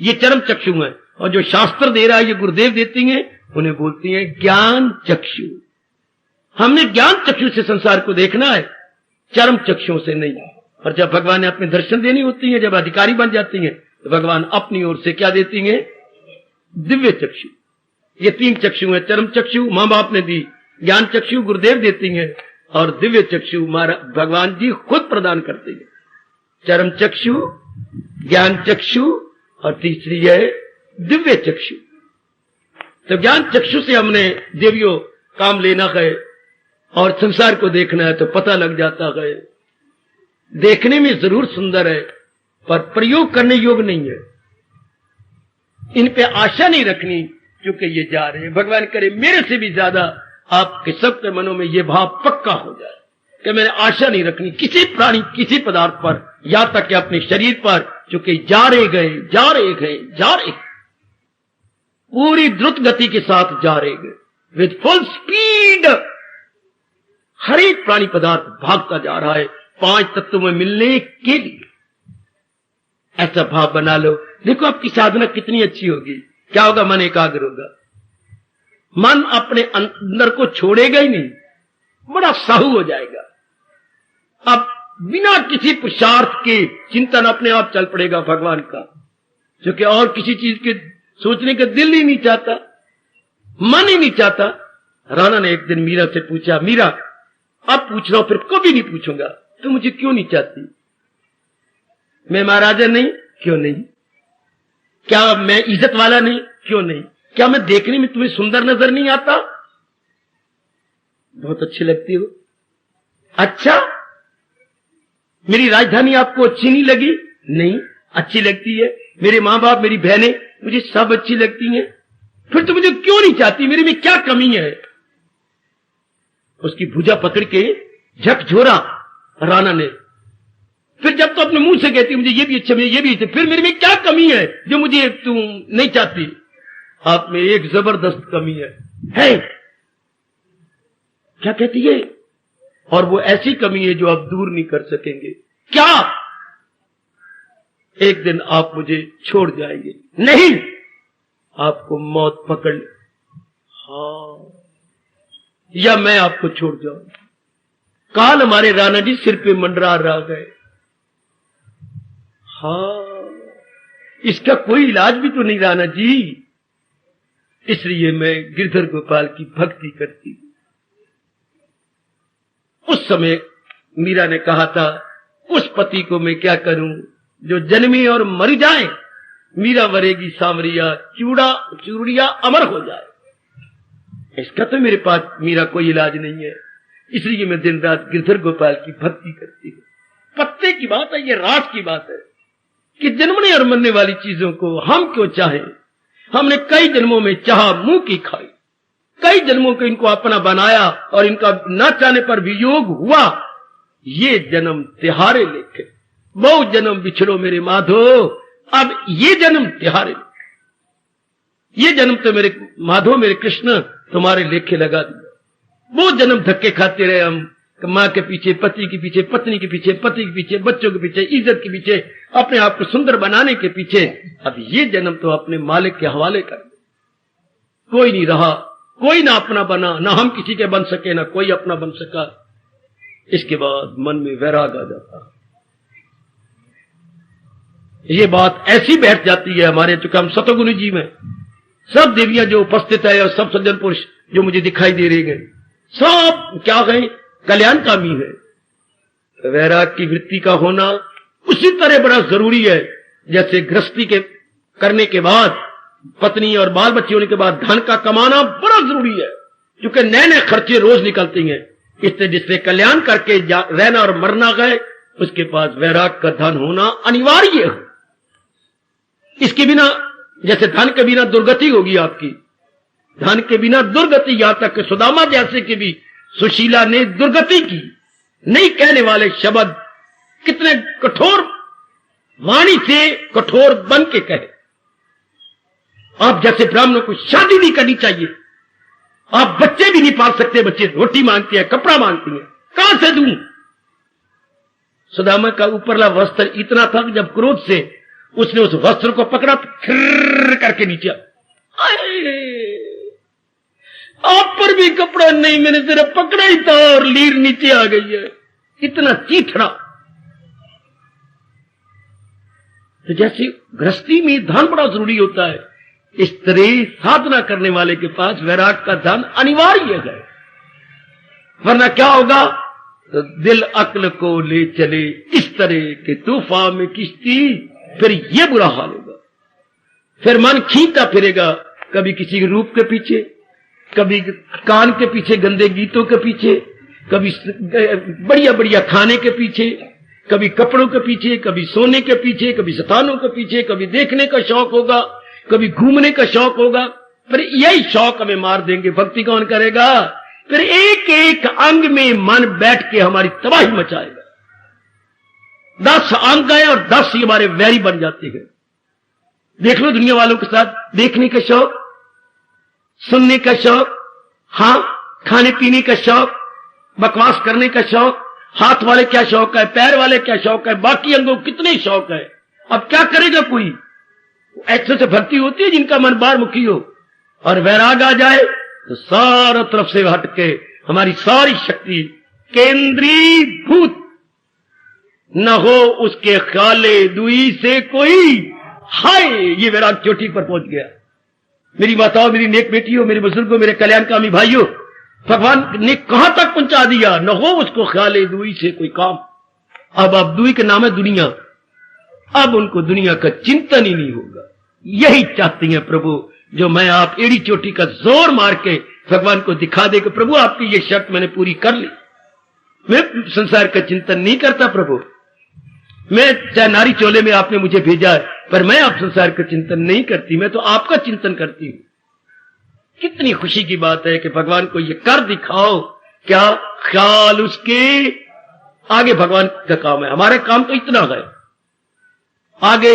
ये चरम चक्षु है। और जो शास्त्र दे रहा है, ये गुरुदेव देती हैं, उन्हें बोलती हैं ज्ञान चक्षु। हमने ज्ञान चक्षु से संसार को देखना है, चरम चक्षुओं से नहीं। और जब भगवान ने अपने दर्शन देनी होती है, जब अधिकारी बन जाती हैं, तो भगवान अपनी ओर से क्या देती हैं? दिव्य चक्षु। ये 3 चक्षु है। चरम चक्षु माँ बाप ने दी, ज्ञान चक्षु गुरुदेव देती हैं, और दिव्य चक्षु भगवान जी खुद प्रदान करते हैं। चरम चक्षु, ज्ञान चक्षु, और तीसरी है दिव्य चक्षु। तो ज्ञान चक्षु से हमने देवियों काम लेना है और संसार को देखना है, तो पता लग जाता है। देखने में जरूर सुंदर है, पर प्रयोग करने योग्य नहीं है। इन पे आशा नहीं रखनी, क्योंकि ये जा रहे हैं। भगवान करे मेरे से भी ज्यादा आपके सबके मनों में ये भाव पक्का हो जाए कि मैंने आशा नहीं रखनी किसी प्राणी, किसी पदार्थ पर, या तक कि अपने शरीर पर, क्योंकि जा रहे गए, जा रहे गए, जा रहे, पूरी द्रुत गति के साथ जा रहे गए, विद फुल स्पीड। हर एक प्राणी पदार्थ भागता जा रहा है 5 तत्वों में मिलने के लिए। ऐसा भाव बना लो, देखो आपकी साधना कितनी अच्छी होगी। क्या होगा? मन एकाग्र होगा, मन अपने अंदर को छोड़ेगा ही नहीं, बड़ा साहू हो जाएगा। अब बिना किसी पुरुषार्थ के चिंतन अपने आप चल पड़ेगा भगवान का, क्योंकि और किसी चीज के सोचने का दिल ही नहीं चाहता, मन ही नहीं चाहता। राणा ने एक दिन मीरा से पूछा, मीरा अब पूछ रहा हूं, फिर कभी नहीं पूछूंगा, तो मुझे क्यों नहीं चाहती? मैं महाराजा नहीं? क्यों नहीं? क्या मैं इज्जत वाला नहीं? क्यों नहीं? क्या मैं देखने में तुम्हें सुंदर नजर नहीं आता? बहुत अच्छी लगती हो। अच्छा, मेरी राजधानी आपको अच्छी नहीं लगी? नहीं, अच्छी लगती है। मेरे मां बाप, मेरी बहनें, मुझे सब अच्छी लगती हैं। फिर तो मुझे क्यों नहीं चाहती? मेरे में क्या कमी है? उसकी भुजा पकड़ के झकझोरा राणा ने। फिर जब तो अपने मुंह से कहती मुझे ये भी अच्छा, मुझे ये भी अच्छा, फिर मेरे में क्या कमी है जो मुझे तुम नहीं चाहती? आप में एक जबरदस्त कमी है। क्या कहती है? और वो ऐसी कमी है जो आप दूर नहीं कर सकेंगे। क्या? एक दिन आप मुझे छोड़ जाएंगे। नहीं, आपको मौत पकड़, हाँ, या मैं आपको छोड़ जाऊं। काल हमारे राणा जी सिर पे मंडरा रह गए। हाँ, इसका कोई इलाज भी तो नहीं राणा जी, इसलिए मैं गिरधर गोपाल की भक्ति करती हूं। उस समय मीरा ने कहा था, उस पति को मैं क्या करूं जो जन्मे और मर जाए, मीरा वरेगी सांवरिया, चूड़िया अमर हो जाए। इसका तो मेरे पास मीरा कोई इलाज नहीं है, इसलिए मैं दिन रात गिरधर गोपाल की भक्ति करती हूं। पत्ते की बात है, ये रात की बात है कि जन्मने और मरने वाली चीजों को हम क्यों चाहें? हमने कई जन्मों में चाह मुंह की खाई, कई जन्मों को इनको अपना बनाया और इनका न चाहने पर वियोग हुआ। ये जन्म तिहारे लेखे, बहु जन्म बिछड़ो मेरे माधो, अब ये जन्म तिहारे लेखे। ये जन्म तो मेरे माधो, मेरे कृष्ण तुम्हारे लेखे लगा दिया। वो जन्म धक्के खाते रहे हम, मां के पीछे, पति के पीछे, पत्नी के पीछे, पति के पीछे, बच्चों के पीछे, इज्जत के पीछे, अपने आप को सुंदर बनाने के पीछे। अब ये जन्म तो अपने मालिक के हवाले कर दे। कोई नहीं रहा, कोई ना अपना बना, ना हम किसी के बन सके, ना कोई अपना बन सका। इसके बाद मन में वैराग आ जाता। ये बात ऐसी बैठ जाती है हमारे, चूंकि हम सतगुरु जी में सब देवियां जो उपस्थित है और सब सज्जन पुरुष जो मुझे दिखाई दे रहे हैं, सब क्या कहें, कल्याणकामी है। वैराग की वृत्ति का होना उसी तरह बड़ा जरूरी है जैसे गृहस्थी के करने के बाद, पत्नी और बाल बच्चे होने के बाद धन का कमाना बड़ा जरूरी है, क्योंकि नए नए खर्चे रोज निकलते हैं। इससे जिससे कल्याण करके रहना और मरना गए, उसके पास वैराग का धन होना अनिवार्य है। इसके बिना, जैसे धन के बिना दुर्गति होगी आपकी, धन के बिना दुर्गति, यहां तक कि सुदामा जैसे की भी सुशीला ने दुर्गति की। नहीं कहने वाले शब्द कितने कठोर वाणी से कठोर बन के कहे। आप जैसे ब्राह्मणों को शादी नहीं करनी चाहिए, आप बच्चे भी नहीं पाल सकते, बच्चे रोटी मांगते हैं, कपड़ा मांगती हैं, कहां से दूं? सुदामा का ऊपरला वस्त्र इतना था कि जब क्रोध से उसने उस वस्त्र को पकड़ा तो खिर करके नीचे, आप पर भी कपड़ा नहीं, मैंने सिर्फ पकड़ा ही था और लीर नीचे आ गई है। इतना चीथड़ा। तो जैसे गृहस्थी में ध्यान बड़ा जरूरी होता है, इस तरह साधना करने वाले के पास वैराग का ध्यान अनिवार्य है, वरना क्या होगा? तो दिल अक्ल को ले चले इस तरह के तूफान में किश्ती, फिर ये बुरा हाल होगा। फिर मन खींचता फिरेगा, कभी किसी के रूप के पीछे, कभी कान के पीछे, गंदे गीतों के पीछे, कभी बढ़िया बढ़िया खाने के पीछे, कभी कपड़ों के पीछे, कभी सोने के पीछे, कभी स्थानों के पीछे, कभी देखने का शौक होगा, कभी घूमने का शौक होगा। फिर यही शौक हमें मार देंगे। भक्ति कौन करेगा? फिर एक एक अंग में मन बैठ के हमारी तबाही मचाएगा। 10 अंग आए और 10 ही हमारे वैरी बन जाते हैं। देख लो दुनिया वालों के साथ, देखने का शौक, सुनने का शौक, हाँ, खाने पीने का शौक, बकवास करने का शौक, हाथ वाले क्या शौक है, पैर वाले क्या शौक है, बाकी अंगों कितने शौक है। अब क्या करेगा कोई? ऐसे से भक्ति होती है जिनका मन बाहर मुखी हो, और वैराग आ जाए तो सारा तरफ से हट के हमारी सारी शक्ति केंद्रीभूत न हो, उसके ख्याले दुई से कोई। हाय, ये वैराग चोटी पर पहुंच गया। मेरी माताओं, मेरी नेक बेटियों, मेरे बुजुर्गों, मेरे कल्याणकामी भाइयों, भगवान ने कहां तक पहुंचा दिया? न हो उसको ख्याले दुई से कोई काम। अब दुई के नाम है दुनिया। अब उनको दुनिया का चिंतन ही नहीं होगा। यही चाहती हैं प्रभु, जो मैं आप एड़ी चोटी का जोर मार के भगवान को दिखा दे कि प्रभु आपकी ये शर्त मैंने पूरी कर ली। मैं संसार का चिंतन नहीं करता प्रभु, मैं चाहे नारी चोले में आपने मुझे भेजा है, पर मैं आप संसार का चिंतन नहीं करती, मैं तो आपका चिंतन करती हूं। कितनी खुशी की बात है कि भगवान को ये कर दिखाओ। क्या ख्याल उसके आगे भगवान का काम है। हमारे काम तो इतना है, आगे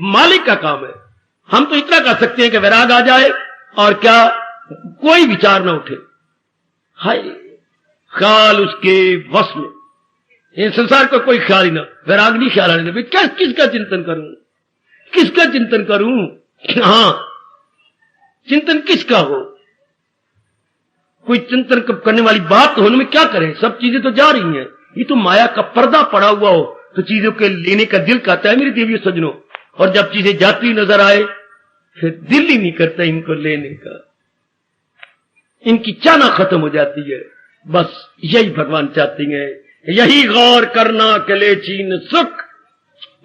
मालिक का काम है। हम तो इतना कर सकते हैं कि वैराग आ जाए और क्या कोई विचार ना उठे। हाय, ख्याल उसके वश में, ये संसार का कोई ख्याल ही ना, वैराग नहीं ख्याल आने दे। क्या किसका चिंतन करूं, किसका चिंतन करूं? हाँ, चिंतन किसका हो? कोई चिंतन करने वाली बात होने में क्या करें? सब चीजें तो जा रही हैं। ये तो माया का पर्दा पड़ा हुआ हो तो चीजों के लेने का दिल कहता है मेरे देवियों सज्जनों, और जब चीजें जाती नजर आए फिर दिल ही नहीं करता इनको लेने का। इनकी चाहना खत्म हो जाती है। बस यही भगवान चाहती हैं, यही गौर करना के ले चीन सुख।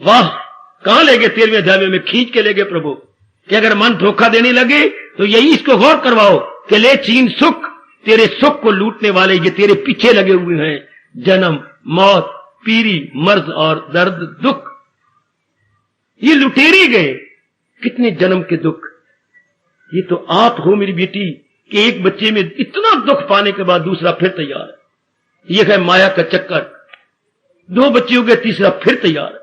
वाह, कहां ले गए? 13वें अध्याय में खींच के ले गए प्रभु कि अगर मन धोखा देने लगे तो यही इसको गौर करवाओ कि ले चीन सुख। तेरे सुख को लूटने वाले ये तेरे पीछे लगे हुए हैं, जन्म, मौत, पीरी, मर्ज और दर्द, दुख। ये लुटेरे गए, कितने जन्म के दुख। ये तो आप हो मेरी बेटी कि एक बच्चे में इतना दुख पाने के बाद दूसरा फिर तैयार है। ये है माया का चक्कर। 2 बच्चे हो गए, तीसरा फिर तैयार है।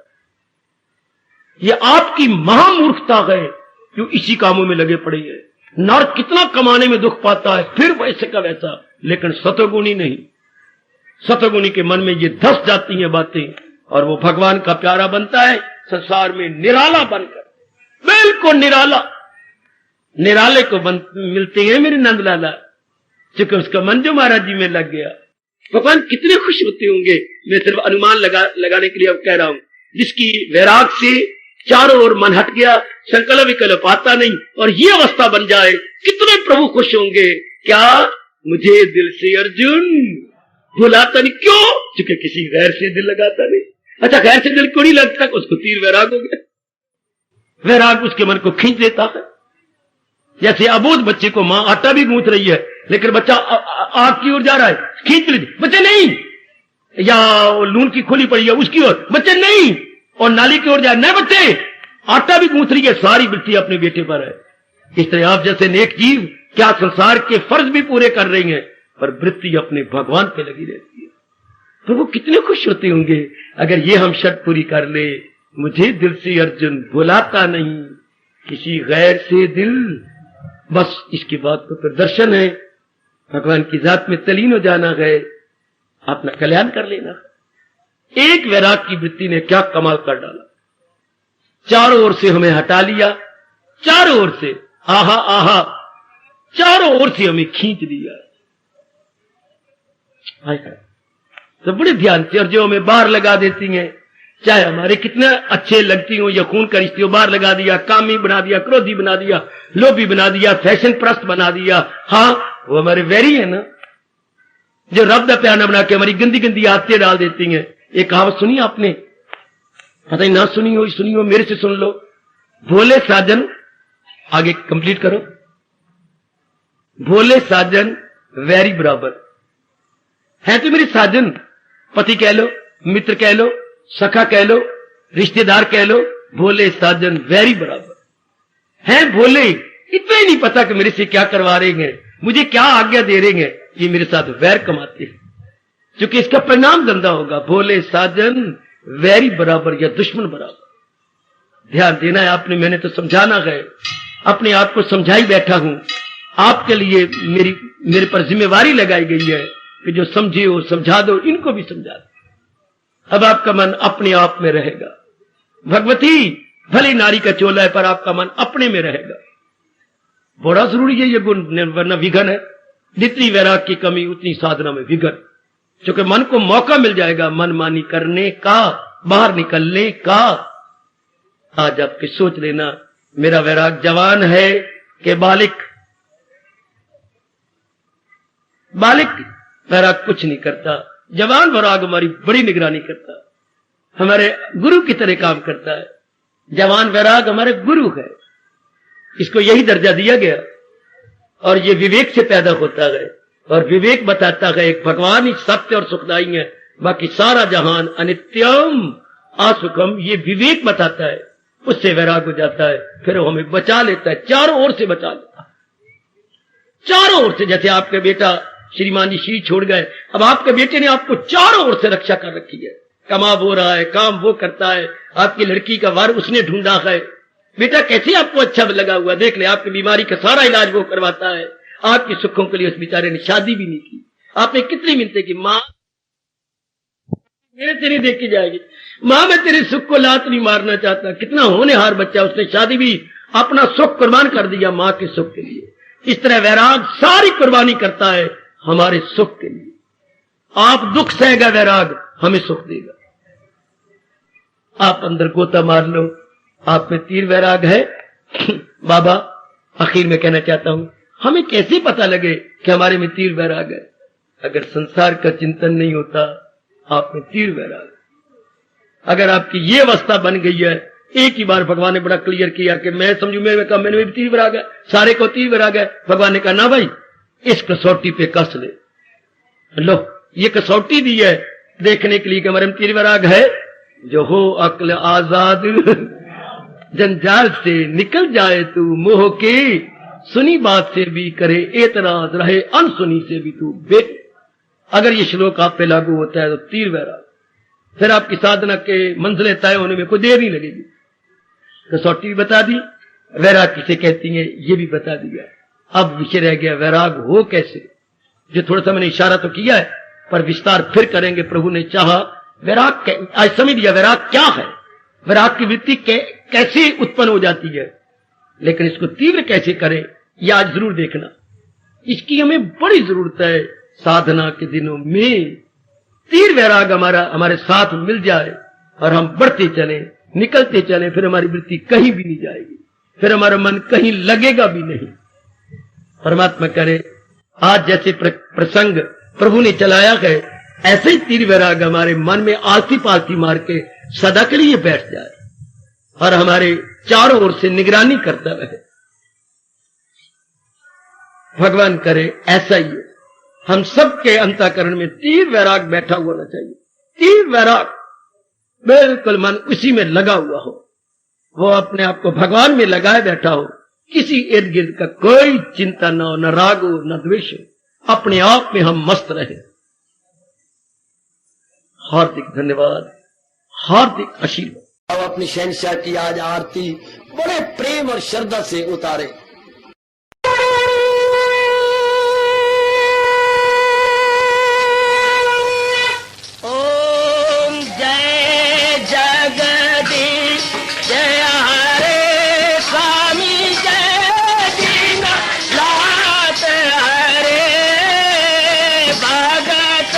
ये आपकी महामूर्खता है जो इसी कामों में लगे पड़े हैं। नर कितना कमाने में दुख पाता है, फिर वैसे का वैसा, लेकिन सतोगुणी नहीं। सतोगुणी के मन में ये धस जाती हैं बातें और वो भगवान का प्यारा बनता है संसार में निराला बनकर, बिल्कुल निराला। निराले को मिलते हैं मेरे नंदलाला, क्योंकि उसका मन जो महाराज जी में लग गया। भगवान कितने खुश होते होंगे। मैं सिर्फ अनुमान लगाने के लिए अब कह रहा हूं। जिसकी वैराग से चारों ओर मन हट गया, संकल्प विकल्प आता नहीं, और ये अवस्था बन जाए, कितने प्रभु खुश होंगे। क्या मुझे दिल से अर्जुन भुलाता नहीं? क्यों? क्योंकि किसी गैर से दिल लगाता नहीं। अच्छा, गैर से दिल क्यों नहीं लगता? उसको तीर वैराग हो गया। वैराग उसके मन को खींच देता है। जैसे अबोध बच्चे को मां आटा भी गूंथ रही है, लेकिन बच्चा आग की ओर जा रहा है, खींच लीजिए, बच्चे नहीं। या लून की खोली पड़ी है उसकी ओर, बच्चे नहीं। और नाली की ओर जाए, नहीं बच्चे, आटा भी गूंथ रही है, सारी वृत्ति अपने बेटे पर है। इस तरह आप जैसे नेक जीव क्या संसार के फर्ज भी पूरे कर रही हैं, पर वृत्ति अपने भगवान पे लगी रहती है। तो वो कितने खुश होते होंगे अगर ये हम शर्त पूरी कर ले। मुझे दिल से अर्जुन भुलाता नहीं, किसी गैर से दिल। बस इसके बाद तो फिर दर्शन है, भगवान की जात में तलीन हो जाना है, अपना कल्याण कर लेना। एक वैराग की वृत्ति ने क्या कमाल कर डाला। चारों ओर से हमें हटा लिया, चारों ओर से, आहा आहा, चारों ओर से हमें खींच लिया। तो बड़े ध्यान से, और जो हमें बाहर लगा देती हैं, चाहे हमारे कितने अच्छे लगती हो या खून का रिश्ते हो, बाहर लगा दिया, कामी बना दिया, क्रोधी बना दिया, लोभी बना दिया, फैशन प्रस्त बना दिया, हाँ वो हमारे वैरी है ना, जो रब का प्यार बना के हमारी गंदी गंदी आदतें डाल देती हैं। एक कहावत सुनी आपने, पता नहीं ना सुनी हो, मेरे से सुन लो। भोले साजन, आगे कंप्लीट करो। भोले साजन वैरी बराबर है, तो मेरे साजन, पति कह लो, मित्र कह लो, सखा कह लो, रिश्तेदार कह लो, भोले साजन वैरी बराबर हैं। भोले, इतना ही नहीं पता कि मेरे से क्या करवा रहे हैं, मुझे क्या आज्ञा दे रहे हैं, ये मेरे साथ वैर कमाते हैं, क्योंकि इसका परिणाम गंदा होगा। भोले साजन वैरी बराबर या दुश्मन बराबर। ध्यान देना है आपने, मैंने तो समझाना है, अपने आप को समझाई बैठा हूं। आपके लिए मेरे पर जिम्मेवारी लगाई गई है कि जो समझे हो समझा दो, इनको भी समझा दो। अब आपका मन अपने आप में रहेगा। भगवती भली नारी का चोला है, पर आपका मन अपने में रहेगा। बड़ा जरूरी है ये गुण, वरना विघन है। जितनी वैराग की कमी उतनी साधना में विघन, क्योंकि मन को मौका मिल जाएगा मनमानी करने का, बाहर निकलने का। आज आपके सोच लेना, मेरा वैराग जवान है कि बालिक? बालिक वैराग कुछ नहीं करता, जवान वैराग हमारी बड़ी निगरानी करता, हमारे गुरु की तरह काम करता है। जवान वैराग हमारे गुरु है, इसको यही दर्जा दिया गया, और ये विवेक से पैदा होता है। और विवेक बताता है एक भगवान ही सत्य और सुखदाई है, बाकी सारा जहान अनित्यम असुखम, ये विवेक बताता है। उससे वैराग हो जाता है, फिर वो हमें बचा लेता है, चारों ओर से बचा लेता है, चारों ओर से। जैसे आपके बेटा श्रीमान जी श्री छोड़ गए, अब आपके बेटे ने आपको चारों ओर से रक्षा कर रखी है। कमा वो रहा है, काम वो करता है, आपकी लड़की का वार उसने ढूंढा है। बेटा कैसे आपको अच्छा लगा हुआ, देख ले, आपकी बीमारी का सारा इलाज वो करवाता है। आपके सुखों के लिए उस बेचारे ने शादी भी नहीं की। आपने कितनी मिलते की, माँ मेरे तेरी देख के जाएगी, माँ मैं तेरे सुख को लात नहीं मारना चाहता। कितना होनहार बच्चा, उसने शादी भी अपना सुख कुर्बान कर दिया माँ के सुख के लिए। इस तरह वैराग सारी कुर्बानी करता है हमारे सुख के लिए। आप दुख सहेगा, वैराग हमें सुख देगा। आप अंदर गोता मार लो, आप में तीर वैराग है। बाबा आखिर में कहना चाहता हूं, हमें कैसे पता लगे कि हमारे में तीर वैराग है? अगर संसार का चिंतन नहीं होता, आप में तीर वैराग। अगर आपकी ये अवस्था बन गई है, एक ही बार भगवान ने बड़ा क्लियर किया कि मैं समझू मेरे कहा मैंने भी तीर वैराग है, सारे को तीर वैराग है। भगवान ने कहा ना भाई, इस कसौटी पे कस ले लो, ये कसौटी दी है देखने के लिए कि हमारे में तीर वैराग है। जो हो अक्ल आजाद जंजाल से निकल जाए तू मोह के, सुनी बात से भी करे एतराज, रहे अनसुनी से भी तू बेट। अगर ये श्लोक आप पे लागू होता है तो तीर वैराग, फिर आपकी साधना के मंजिलें तय होने में कोई देर नहीं लगेगी। कसौटी भी बता दी, वैराग किसे कहती है ये भी बता दिया। अब विषय रह गया वैराग हो कैसे, जो थोड़ा सा मैंने इशारा तो किया है, पर विस्तार फिर करेंगे प्रभु ने चाहा। वैराग आज समझ लिया वैराग क्या है, वैराग की वृत्ति कैसे उत्पन्न हो जाती है, लेकिन इसको तीव्र कैसे करें ये आज जरूर देखना। इसकी हमें बड़ी जरूरत है साधना के दिनों में। तीर वैराग हमारे साथ मिल जाए और हम बढ़ते चले, निकलते चले, फिर हमारी वृत्ति कहीं भी नहीं जाएगी, फिर हमारा मन कहीं लगेगा भी नहीं। परमात्मा करे आज जैसे प्रसंग प्रभु ने चलाया है, ऐसे ही तीर वैराग हमारे मन में आलती पालती मार के सदा के लिए बैठ जाए और हमारे चारों ओर से निगरानी करता रहे। भगवान करे ऐसा ही है, हम सबके अंतःकरण में तीर वैराग बैठा हुआ होना चाहिए। तीर वैराग बिल्कुल मन उसी में लगा हुआ हो, वो अपने आप को भगवान में लगाए बैठा हो, किसी इर्द गिर्द का कोई चिंता न हो, न राग हो, न द्वेष हो, अपने आप में हम मस्त रहे। हार्दिक धन्यवाद, हार्दिक आशीर्वाद। अब अपनी शहंशाह की आज आरती बड़े प्रेम और श्रद्धा से उतारे। ओम जय जगदीश जय हरे स्वामी जय दीना लात हरे भगत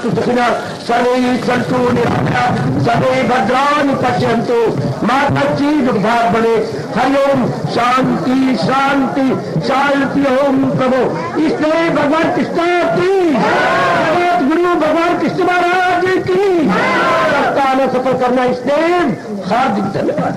भवन्तु सुखिनः सर्वे सन्तु निरामयाः सर्वे भद्राणि पश्यन्तु मा कश्चित् दुर्भाग् भवेत्। हरि ओम शांति शांति शांति। ओम प्रभु इसलिए भगवान कृष्ण की जगत गुरु भगवान कृष्ण महाराज की सप्ताह सफल करना इसलिए हार्दिक धन्यवाद।